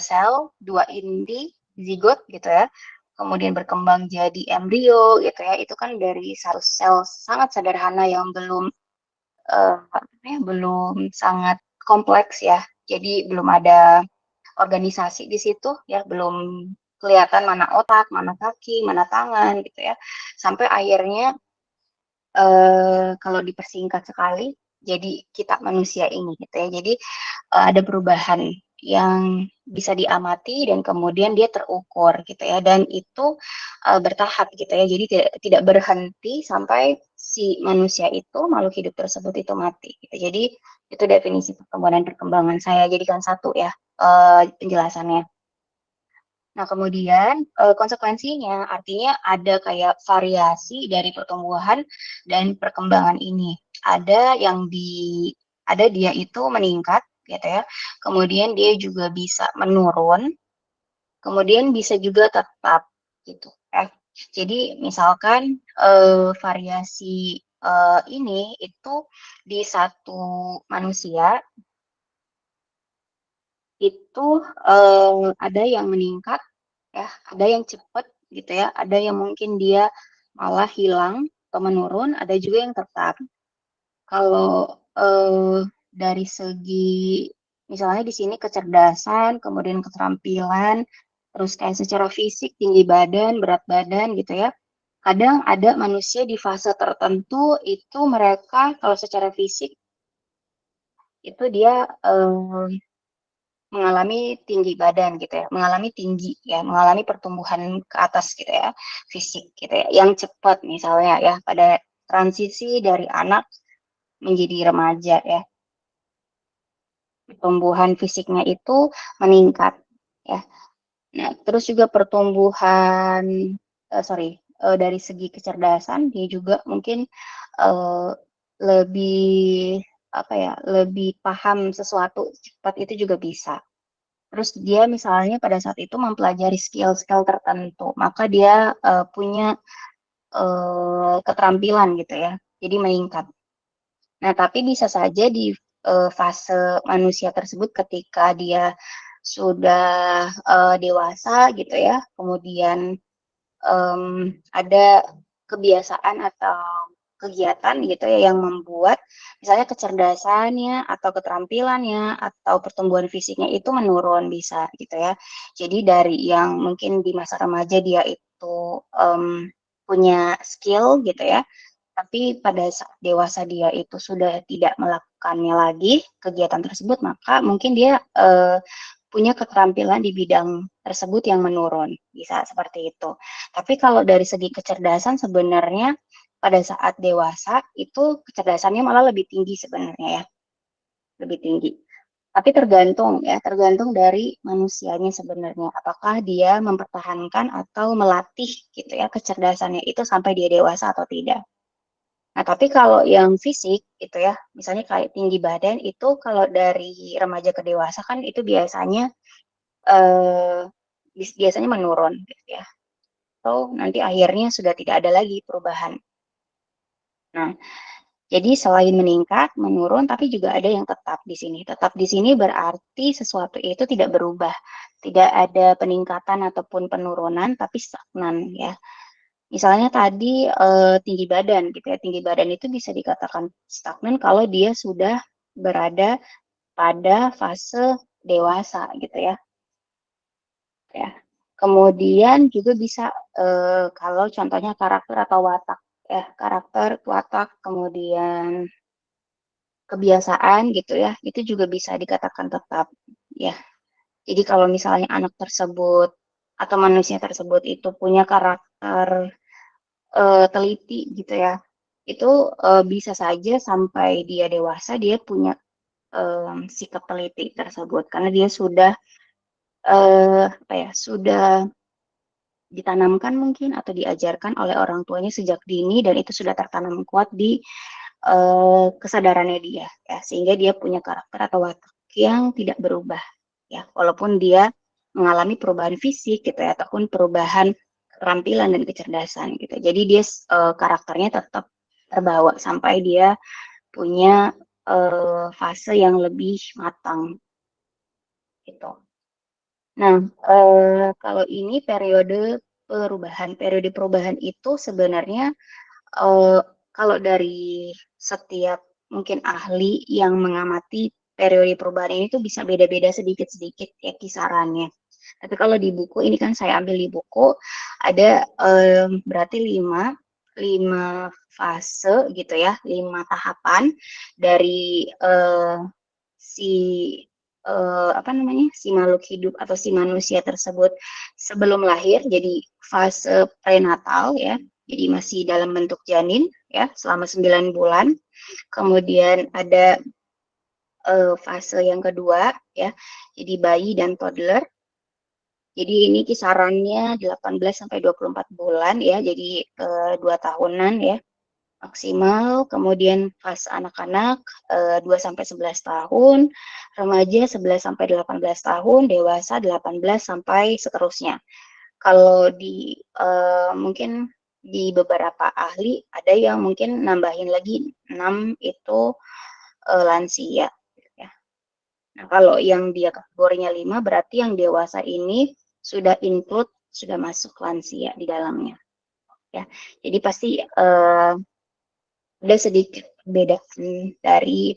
sel, dua inti, zigot gitu ya, kemudian berkembang jadi embrio gitu ya, itu kan dari satu sel sangat sederhana yang belum sangat kompleks ya, jadi belum ada organisasi di situ ya, belum kelihatan mana otak, mana kaki, mana tangan gitu ya, sampai akhirnya kalau dipersingkat sekali, jadi kita manusia ini gitu ya. Jadi ada perubahan yang bisa diamati dan kemudian dia terukur gitu ya. Dan itu bertahap gitu ya. Jadi tidak berhenti sampai si manusia itu, makhluk hidup tersebut itu mati gitu. Jadi itu definisi perkembangan dan perkembangan. Saya jadikan satu ya penjelasannya. Nah, kemudian konsekuensinya artinya ada kayak variasi dari pertumbuhan dan perkembangan ini. Ada yang ada dia itu meningkat gitu ya. Kemudian dia juga bisa menurun, kemudian bisa juga tetap gitu ya. Jadi misalkan variasi ini itu di satu manusia itu ada yang meningkat ya, ada yang cepat gitu ya, ada yang mungkin dia malah hilang atau menurun, ada juga yang tetap. Kalau dari segi misalnya di sini kecerdasan, kemudian keterampilan, terus kayak secara fisik, tinggi badan, berat badan gitu ya. Kadang ada manusia di fase tertentu itu mereka kalau secara fisik itu dia mengalami tinggi badan gitu ya, mengalami tinggi ya, mengalami pertumbuhan ke atas gitu ya, fisik gitu ya, yang cepat misalnya ya pada transisi dari anak menjadi remaja ya, pertumbuhan fisiknya itu meningkat ya. Nah, terus juga pertumbuhan dari segi kecerdasan dia juga mungkin uh, lebih apa ya, lebih paham sesuatu cepat itu juga bisa. Terus dia misalnya pada saat itu mempelajari skill-skill tertentu, maka dia punya keterampilan gitu ya, jadi meningkat. Nah, tapi bisa saja di fase manusia tersebut ketika dia sudah dewasa gitu ya, kemudian ada kebiasaan atau kegiatan gitu ya yang membuat misalnya kecerdasannya atau keterampilannya atau pertumbuhan fisiknya itu menurun bisa gitu ya. Jadi dari yang mungkin di masa remaja dia itu punya skill gitu ya, tapi pada saat dewasa dia itu sudah tidak melakukannya lagi kegiatan tersebut, maka mungkin dia punya keterampilan di bidang tersebut yang menurun, bisa seperti itu. Tapi kalau dari segi kecerdasan sebenarnya pada saat dewasa itu kecerdasannya malah lebih tinggi sebenarnya ya, lebih tinggi. Tapi tergantung ya, tergantung dari manusianya sebenarnya. Apakah dia mempertahankan atau melatih gitu ya kecerdasannya itu sampai dia dewasa atau tidak. Nah, tapi kalau yang fisik itu ya, misalnya kayak tinggi badan itu kalau dari remaja ke dewasa kan itu biasanya eh, biasanya menurun gitu ya. Atau nanti akhirnya sudah tidak ada lagi perubahan. Nah, jadi selain meningkat, menurun, tapi juga ada yang tetap di sini. Tetap di sini berarti sesuatu itu tidak berubah. Tidak ada peningkatan ataupun penurunan, tapi stagnan ya. Misalnya tadi tinggi badan gitu ya. Tinggi badan itu bisa dikatakan stagnan kalau dia sudah berada pada fase dewasa gitu ya. Ya. Kemudian juga bisa kalau contohnya karakter atau watak ya, karakter, watak, kemudian kebiasaan gitu ya, itu juga bisa dikatakan tetap ya. Jadi kalau misalnya anak tersebut atau manusia tersebut itu punya karakter teliti gitu ya, itu bisa saja sampai dia dewasa dia punya sikap teliti tersebut karena dia sudah apa ya, sudah ditanamkan mungkin atau diajarkan oleh orang tuanya sejak dini dan itu sudah tertanam kuat di kesadarannya dia ya sehingga dia punya karakter atau watak yang tidak berubah ya walaupun dia mengalami perubahan fisik gitu ya ataupun perubahan keterampilan dan kecerdasan gitu jadi dia karakternya tetap terbawa sampai dia punya fase yang lebih matang gitu. Nah, kalau ini periode perubahan itu sebenarnya kalau dari setiap mungkin ahli yang mengamati periode perubahan ini tuh bisa beda-beda sedikit-sedikit ya kisarannya. Tapi kalau di buku ini kan saya ambil di buku ada berarti lima fase gitu ya, 5 tahapan dari si apa namanya si makhluk hidup atau si manusia tersebut sebelum lahir. Jadi fase prenatal ya, jadi masih dalam bentuk janin ya selama 9 bulan. Kemudian ada fase yang kedua ya, jadi bayi dan toddler. Jadi ini kisarannya 18 sampai 24 bulan ya, jadi 2 tahunan ya maksimal. Kemudian fase anak-anak 2 sampai 11 tahun, remaja 11 sampai 18 tahun, dewasa 18 sampai seterusnya. Kalau di mungkin di beberapa ahli ada yang mungkin nambahin lagi 6 itu lansia ya. Nah, kalau yang dia kategorinya 5 berarti yang dewasa ini sudah include sudah masuk lansia di dalamnya ya. Jadi pasti ada sedikit perbedaan dari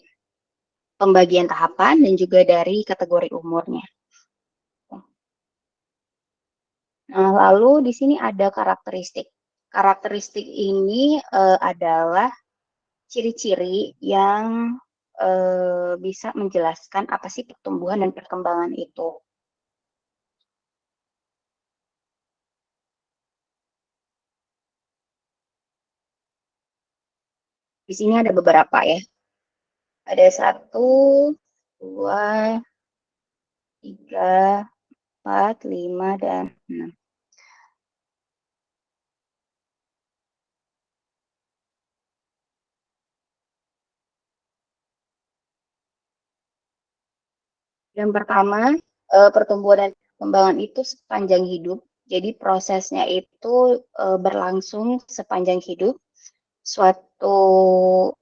pembagian tahapan dan juga dari kategori umurnya. Nah, lalu di sini ada karakteristik. Karakteristik ini adalah ciri-ciri yang bisa menjelaskan apa sih pertumbuhan dan perkembangan itu. Di sini ada beberapa ya. Ada 1, 2, 3, 4, 5, dan 6. Yang pertama, pertumbuhan dan perkembangan itu sepanjang hidup. Jadi prosesnya itu berlangsung sepanjang hidup. Suatu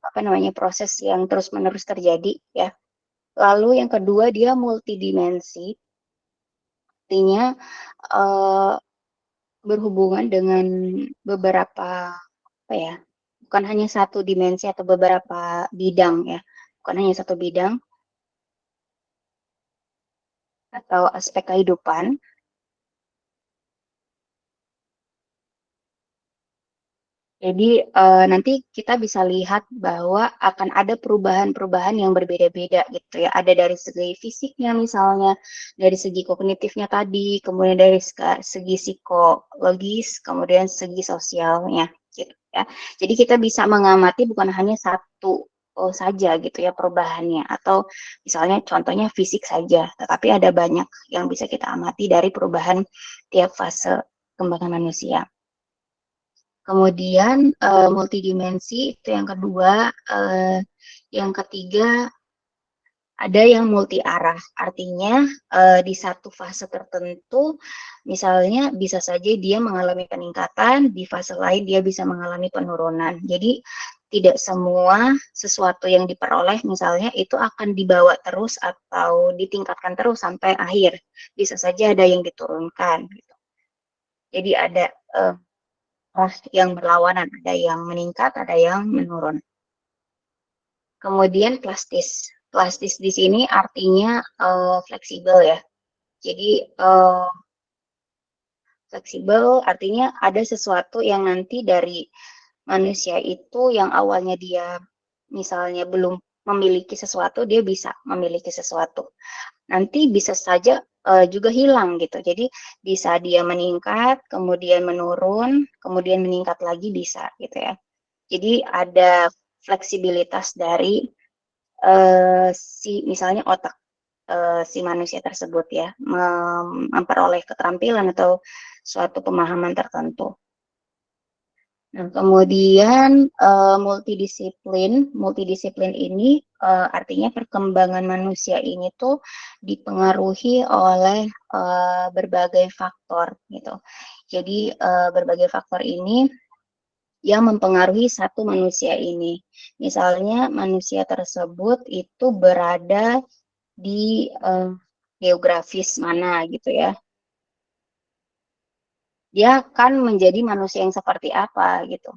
apa namanya proses yang terus-menerus terjadi ya. Lalu yang kedua dia multidimensi, artinya uh, berhubungan dengan beberapa apa ya, bukan hanya satu dimensi atau beberapa bidang ya, bukan hanya satu bidang atau aspek kehidupan. Jadi nanti kita bisa lihat bahwa akan ada perubahan-perubahan yang berbeda-beda gitu ya. Ada dari segi fisiknya misalnya, dari segi kognitifnya tadi, kemudian dari segi psikologis, kemudian segi sosialnya gitu ya. Jadi kita bisa mengamati bukan hanya satu saja gitu ya perubahannya atau misalnya contohnya fisik saja, tetapi ada banyak yang bisa kita amati dari perubahan tiap fase kembangan manusia. Kemudian multidimensi itu yang kedua. Yang ketiga ada yang multi arah, artinya di satu fase tertentu, misalnya bisa saja dia mengalami peningkatan, di fase lain dia bisa mengalami penurunan. Jadi tidak semua sesuatu yang diperoleh misalnya itu akan dibawa terus atau ditingkatkan terus sampai akhir. Bisa saja ada yang diturunkan. Gitu. Jadi ada yang berlawanan, ada yang meningkat, ada yang menurun. Kemudian plastis. Plastis di sini artinya fleksibel ya. Jadi fleksibel artinya ada sesuatu yang nanti dari manusia itu yang awalnya dia misalnya belum memiliki sesuatu, dia bisa memiliki sesuatu. Nanti bisa saja juga hilang gitu. Jadi bisa dia meningkat, kemudian menurun, kemudian meningkat lagi bisa gitu ya. Jadi ada fleksibilitas dari si misalnya otak si manusia tersebut ya memperoleh keterampilan atau suatu pemahaman tertentu. Nah, kemudian multidisiplin ini artinya perkembangan manusia ini tuh dipengaruhi oleh berbagai faktor gitu. Jadi berbagai faktor ini yang mempengaruhi satu manusia ini. Misalnya manusia tersebut itu berada di geografis mana gitu ya. Dia akan menjadi manusia yang seperti apa gitu.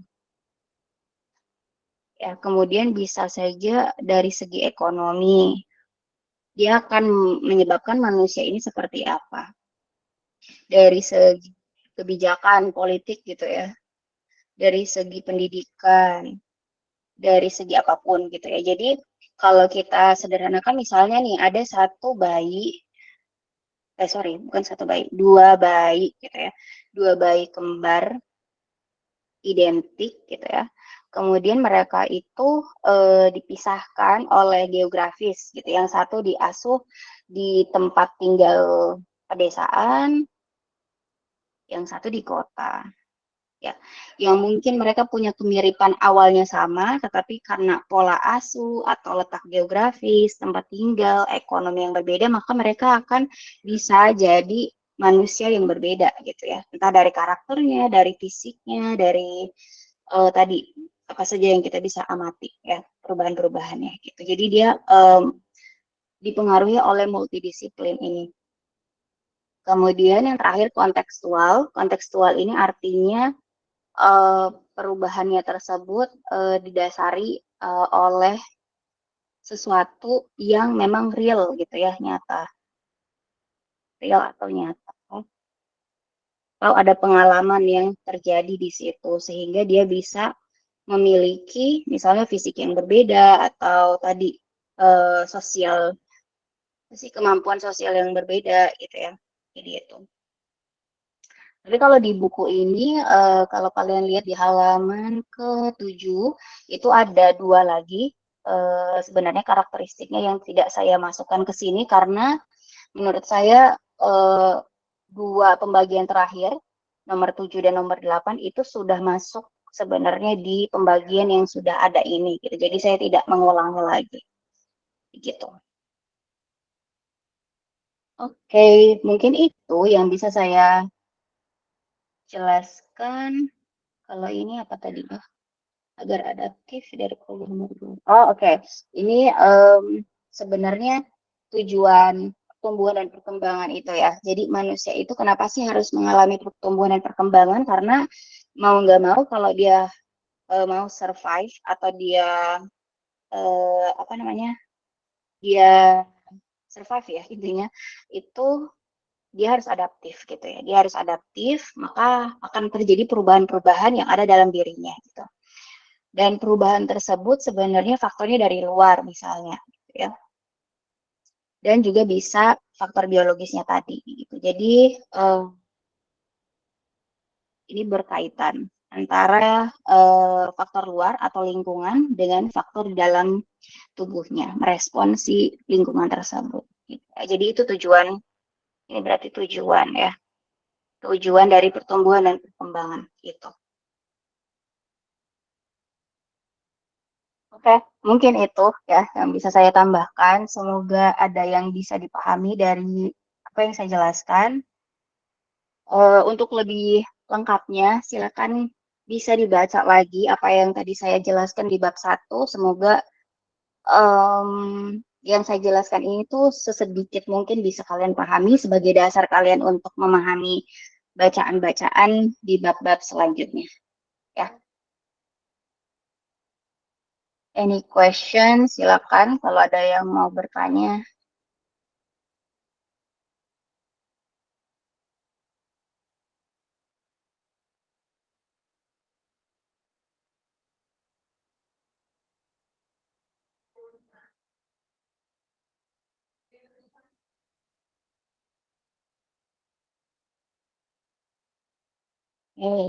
Ya, kemudian bisa saja dari segi ekonomi, dia akan menyebabkan manusia ini seperti apa. Dari segi kebijakan politik gitu ya. Dari segi pendidikan, dari segi apapun gitu ya. Jadi kalau kita sederhanakan misalnya nih ada satu bayi, bukan satu bayi, dua bayi gitu ya, dua bayi kembar identik gitu ya. Kemudian mereka itu dipisahkan oleh geografis gitu. Yang satu diasuh di tempat tinggal pedesaan, yang satu di kota. Ya, yang mungkin mereka punya kemiripan awalnya sama, tetapi karena pola asuh atau letak geografis, tempat tinggal, ekonomi yang berbeda, maka mereka akan bisa jadi manusia yang berbeda gitu ya. Entah dari karakternya, dari fisiknya, dari tadi apa saja yang kita bisa amati ya perubahan-perubahannya gitu. Jadi dia dipengaruhi oleh multidisiplin ini. Kemudian yang terakhir kontekstual. Kontekstual ini artinya perubahannya tersebut didasari oleh sesuatu yang memang real gitu ya, nyata. Real atau nyata. Atau ada pengalaman yang terjadi di situ sehingga dia bisa memiliki misalnya fisik yang berbeda atau tadi sosial kemampuan sosial yang berbeda gitu ya. Jadi itu. Tapi kalau di buku ini, kalau kalian lihat di halaman ke-7, itu ada dua lagi sebenarnya karakteristiknya yang tidak saya masukkan ke sini karena menurut saya dua pembagian terakhir, nomor 7 dan nomor 8, itu sudah masuk sebenarnya di pembagian yang sudah ada ini. Gitu. Jadi saya tidak mengulangi lagi. Gitu. Oke, mungkin itu yang bisa saya jelaskan. Kalau ini apa tadi? Agar adaptif dari program. Oh, oke. Ini sebenarnya tujuan pertumbuhan dan perkembangan itu ya. Jadi manusia itu kenapa sih harus mengalami pertumbuhan dan perkembangan? Karena mau nggak mau kalau dia mau survive atau dia apa namanya? Dia survive ya intinya itu dia harus adaptif gitu ya. Dia harus adaptif, maka akan terjadi perubahan-perubahan yang ada dalam dirinya gitu. Dan perubahan tersebut sebenarnya faktornya dari luar misalnya, gitu ya. Dan juga bisa faktor biologisnya tadi. Gitu. Jadi ini berkaitan antara faktor luar atau lingkungan dengan faktor di dalam tubuhnya, merespon si lingkungan tersebut. Gitu. Jadi itu tujuan, ini berarti tujuan ya, tujuan dari pertumbuhan dan perkembangan itu. Oke, mungkin itu ya yang bisa saya tambahkan. Semoga ada yang bisa dipahami dari apa yang saya jelaskan. Untuk lebih lengkapnya, silakan bisa dibaca lagi apa yang tadi saya jelaskan di bab 1. Semoga yang saya jelaskan ini tuh sesedikit mungkin bisa kalian pahami sebagai dasar kalian untuk memahami bacaan-bacaan di bab-bab selanjutnya. Ya, any question? Silakan kalau ada yang mau bertanya.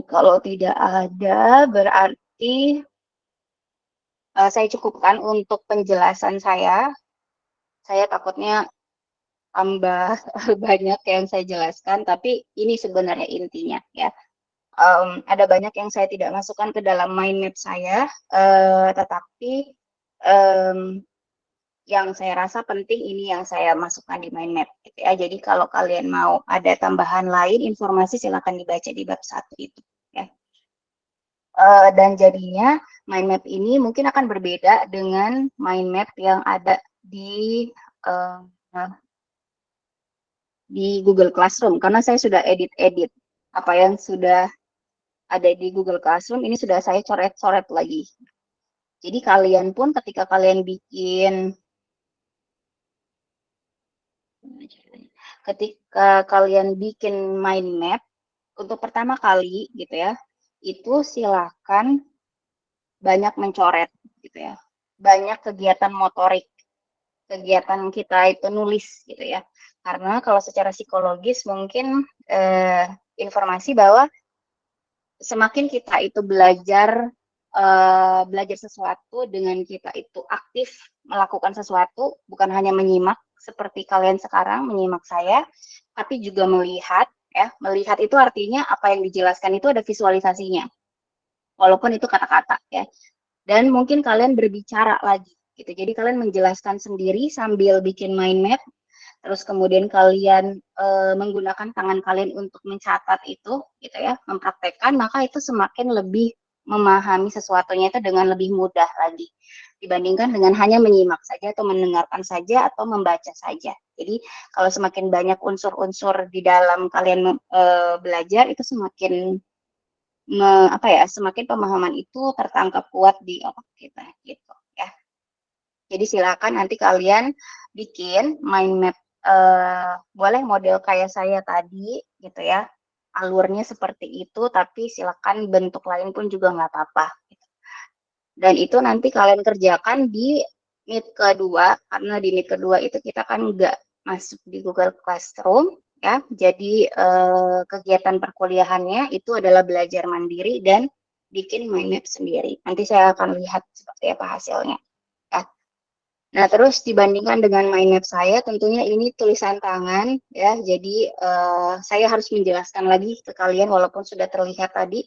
Kalau tidak ada, berarti saya cukupkan untuk penjelasan saya. Saya takutnya tambah banyak yang saya jelaskan, tapi ini sebenarnya intinya ya. Ada banyak yang saya tidak masukkan ke dalam mind map saya, tetapi um, yang saya rasa penting ini yang saya masukkan di mind map gitu ya. Jadi kalau kalian mau ada tambahan lain informasi silakan dibaca di bab 1 itu ya. Dan jadinya mind map ini mungkin akan berbeda dengan mind map yang ada uh, di Google Classroom karena saya sudah edit-edit apa yang sudah ada di Google Classroom ini sudah saya coret-coret lagi. Jadi kalian pun ketika kalian bikin mind map untuk pertama kali gitu ya, itu silakan banyak mencoret gitu ya. Banyak kegiatan motorik, kegiatan kita itu nulis gitu ya. Karena kalau secara psikologis mungkin informasi bahwa semakin kita itu belajar sesuatu dengan kita itu aktif melakukan sesuatu, bukan hanya menyimak seperti kalian sekarang menyimak saya, tapi juga melihat ya. Melihat itu artinya apa yang dijelaskan itu ada visualisasinya. Walaupun itu kata-kata ya. Dan mungkin kalian berbicara lagi gitu. Jadi kalian menjelaskan sendiri sambil bikin mind map. Terus kemudian kalian menggunakan tangan kalian untuk mencatat itu, gitu ya, mempraktekkan, maka itu semakin lebih memahami sesuatunya itu dengan lebih mudah lagi dibandingkan dengan hanya menyimak saja atau mendengarkan saja atau membaca saja. Jadi kalau semakin banyak unsur-unsur di dalam kalian belajar itu semakin semakin pemahaman itu tertangkap kuat di otak kita gitu ya. Jadi silakan nanti kalian bikin mind map boleh model kayak saya tadi gitu ya. Alurnya seperti itu tapi silakan bentuk lain pun juga nggak apa-apa gitu. Dan itu nanti kalian kerjakan di Meet kedua karena di Meet kedua itu kita kan nggak masuk di Google Classroom ya. Jadi kegiatan perkuliahannya itu adalah belajar mandiri dan bikin mind map sendiri. Nanti saya akan lihat seperti apa hasilnya. Ya. Nah, terus dibandingkan dengan mind map saya, tentunya ini tulisan tangan ya. Jadi saya harus menjelaskan lagi ke kalian walaupun sudah terlihat tadi.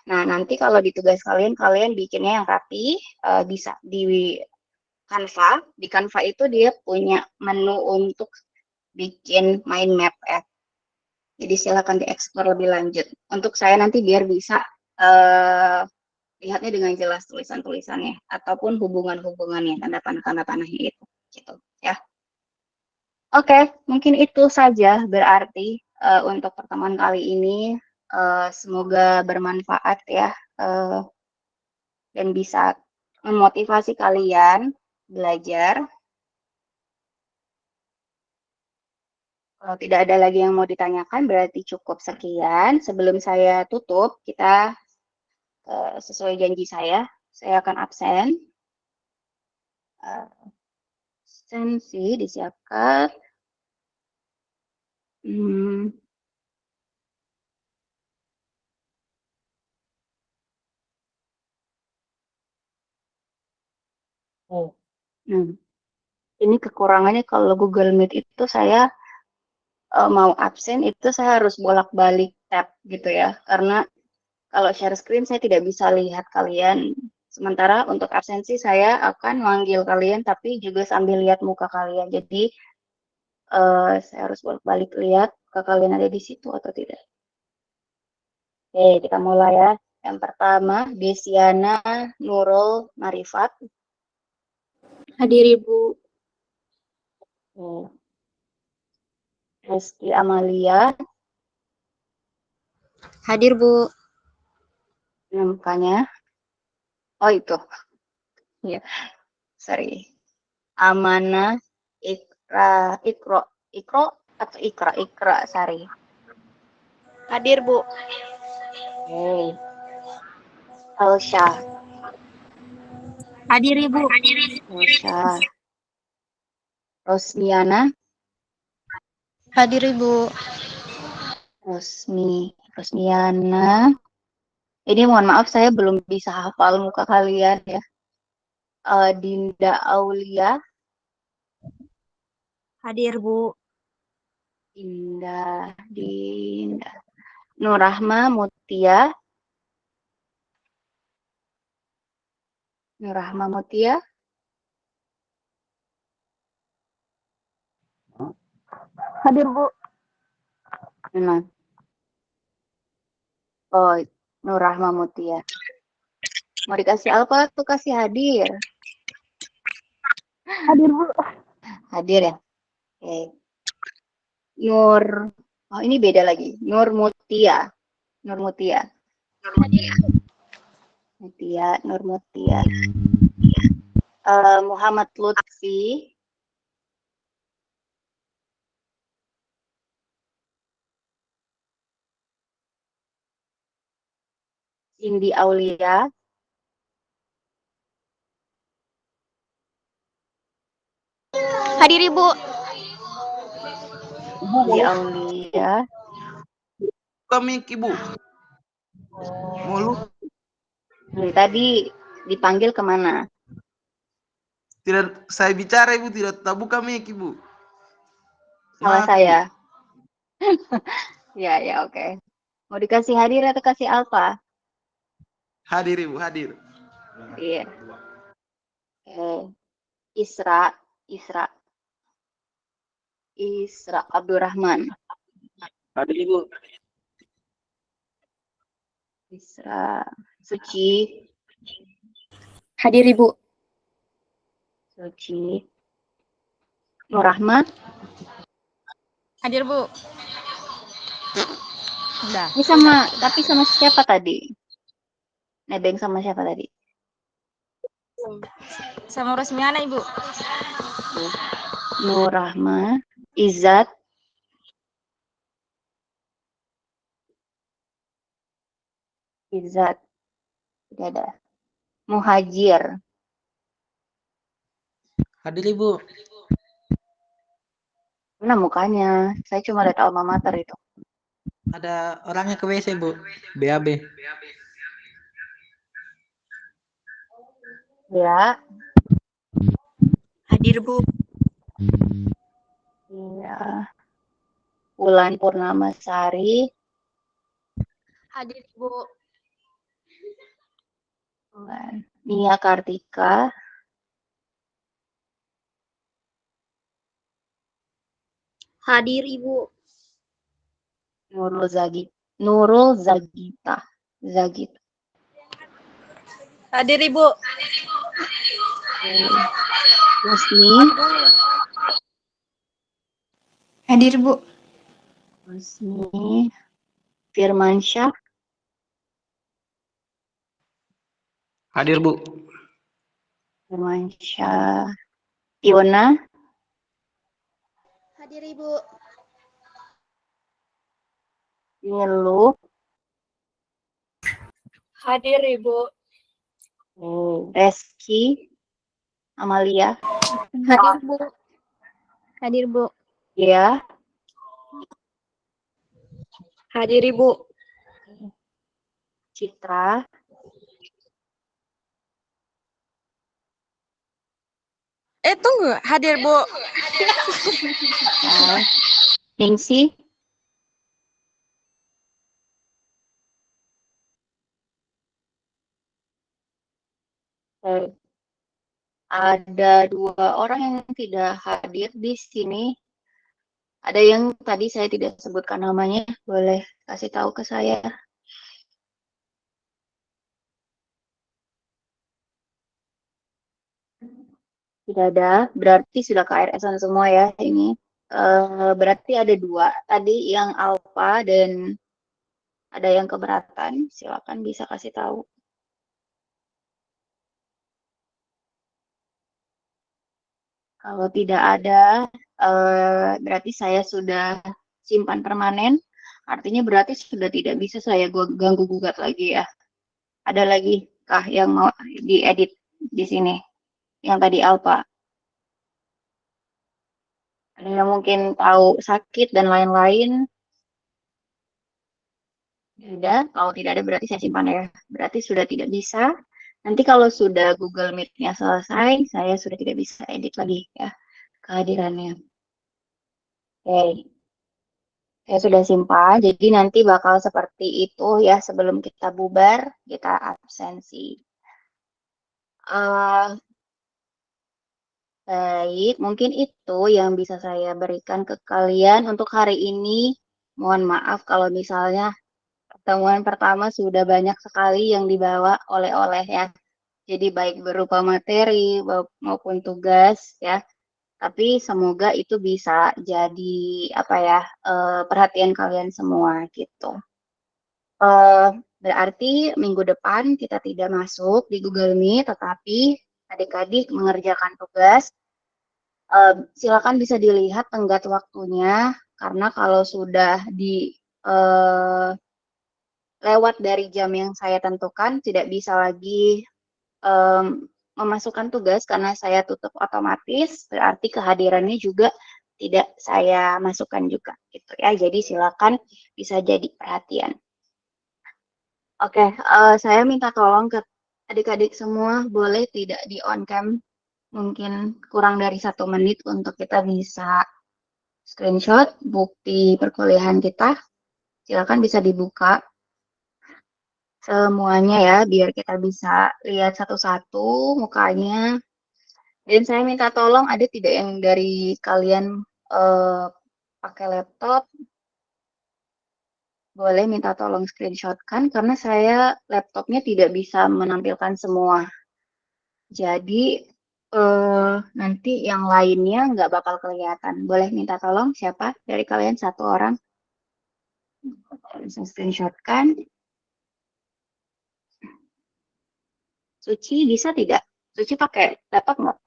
Nah, nanti kalau di tugas kalian, kalian bikinnya yang rapi, bisa di Canva. Di Canva itu dia punya menu untuk bikin mind map ya. Jadi silakan dieksplor lebih lanjut. Untuk saya nanti biar bisa lihatnya dengan jelas tulisan-tulisannya ataupun hubungan-hubungannya, tanda panahnya itu, gitu ya. Oke, mungkin itu saja berarti untuk pertemuan kali ini. Semoga bermanfaat ya dan bisa memotivasi kalian belajar. Kalau tidak ada lagi yang mau ditanyakan, berarti cukup sekian. Sebelum saya tutup, kita sesuai janji saya akan absen. Absensi disiapkan. Oh. Ini kekurangannya kalau Google Meet itu saya mau absen itu saya harus bolak-balik tab gitu ya. Karena kalau share screen saya tidak bisa lihat kalian Sementara untuk absensi saya akan manggil kalian tapi juga sambil lihat muka kalian. Jadi saya harus balik lihat ke kalian ada di situ atau tidak. Oke, kita mulai ya. Yang pertama, Desiana Nurul Marifat. Hadir Ibu. Rizky Amalia. Hadir Bu. Namanya. Oh itu. Ya, sorry. Amana Ikro atau Ikra Sari. Hadir Bu. Oke. Elsha. Hadir Ibu. Elsha. Rosmiana. Hadir Ibu. Rosmiana. Ini mohon maaf saya belum bisa hafal muka kalian ya. Dinda Aulia. Hadir Bu. Dinda. Nurrahma Mutia. Nurrahma Mutia. Hadir Bu. Nah. Oh, Nurrahma Mutia. Mau dikasih apa tuh kasih hadir? Hadir Bu. Hadir ya. Oke. Nur. Oh, ini beda lagi. Nur Mutia. Nur Mutia. Nur Mutia. Muhammad Lutfi. Cindy Aulia. Hadir Ibu. Cindy Aulia. Kami Ibu. Mulu. Tadi dipanggil kemana? Tidak saya bicara Ibu, tidak tabu kami Ibu. Salah Maaf, saya. Ibu. Ya, oke. Mau dikasih hadir atau kasih alfa? Hadir Ibu, hadir. Iya. Oke. Isra Abdurrahman. Hadir Ibu. Isra Suci. Hadir Ibu. Suci. Nurrahma. Hadir Bu. Udah. Ini tapi sama siapa tadi? Nebeng sama siapa tadi? Sama Rosmiana Ibu. Nurrahma. Izzat. Tidak ada. Muhajir. Hadir Ibu. Mana mukanya? Saya cuma lihat alma mater itu. Ada orangnya ke WC Bu. BAB. Ya. Hadir Bu. Iya. Wulan Purnamasari. Hadir Ibu. Nia Kartika. Hadir Ibu. Nurul Zagita. Hadir Ibu. Husni. Hadir Bu. Husni. Firmansyah. Hadir Bu. Firmansyah. Iona. Hadir Ibu. Nilu. Hadir Ibu. Reski. Amalia. Hadir Bu. Hadir Bu. Ya. Hadir Ibu. Citra. Tunggu, hadir Bu. Ningsih. Oke. Ada 2 orang yang tidak hadir di sini. Ada yang tadi saya tidak sebutkan namanya, boleh kasih tahu ke saya? Tidak ada, berarti sudah KRS-an semua ya ini. Berarti ada 2. Tadi yang alfa dan ada yang keberatan. Silakan bisa kasih tahu. Kalau tidak ada, berarti saya sudah simpan permanen. Artinya berarti sudah tidak bisa saya ganggu gugat lagi ya. Ada lagi kah yang mau diedit di sini? Yang tadi alfa. Ada yang mungkin tahu sakit dan lain-lain. Tidak, kalau tidak ada berarti saya simpan ya. Berarti sudah tidak bisa. Nanti kalau sudah Google Meet-nya selesai, saya sudah tidak bisa edit lagi ya kehadirannya. Oke, saya sudah simpan. Jadi nanti bakal seperti itu ya sebelum kita bubar, kita absensi. Baik, mungkin itu yang bisa saya berikan ke kalian untuk hari ini. Mohon maaf kalau misalnya pertemuan pertama sudah banyak sekali yang dibawa oleh-oleh ya. Jadi baik berupa materi maupun tugas ya. Tapi semoga itu bisa jadi apa ya perhatian kalian semua gitu. Berarti minggu depan kita tidak masuk di Google Meet, tetapi adik-adik mengerjakan tugas. Silakan bisa dilihat tenggat waktunya, karena kalau sudah di lewat dari jam yang saya tentukan, tidak bisa lagi memasukkan tugas karena saya tutup otomatis, berarti kehadirannya juga tidak saya masukkan juga gitu ya. Jadi silakan bisa jadi perhatian. Oke, saya minta tolong ke adik-adik semua, boleh tidak di on cam, mungkin kurang dari 1 menit untuk kita bisa screenshot bukti perkuliahan kita. Silakan bisa dibuka semuanya ya, biar kita bisa lihat satu-satu mukanya. Dan saya minta tolong, ada tidak yang dari kalian pakai laptop? Boleh minta tolong screenshotkan, karena saya laptopnya tidak bisa menampilkan semua. Jadi nanti yang lainnya nggak bakal kelihatan. Boleh minta tolong siapa dari kalian 1 orang? Bisa screenshotkan. Suci bisa tidak? Suci pakai laptop nggak?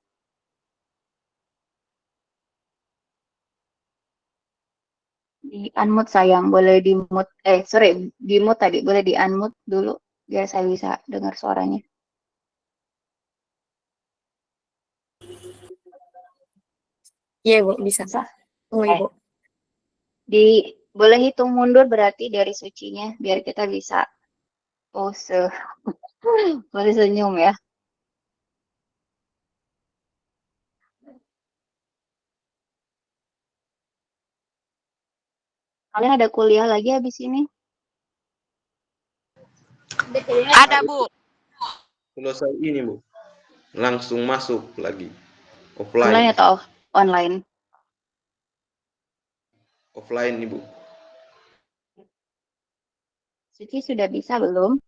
Di unmute sayang, boleh di mute. Sorry, di mute tadi. Boleh di unmute dulu, biar saya bisa dengar suaranya. Iya, Bu, bisa. Bisa? Oh, Ibu. Boleh hitung mundur berarti dari sucinya, biar kita bisa pose. Boleh senyum ya. Kalian ada kuliah lagi habis ini? Ada, Bu. Selesai ini, Bu. Langsung masuk lagi. Online Offline. atau online? Offline, Ibu. Suci sudah bisa belum?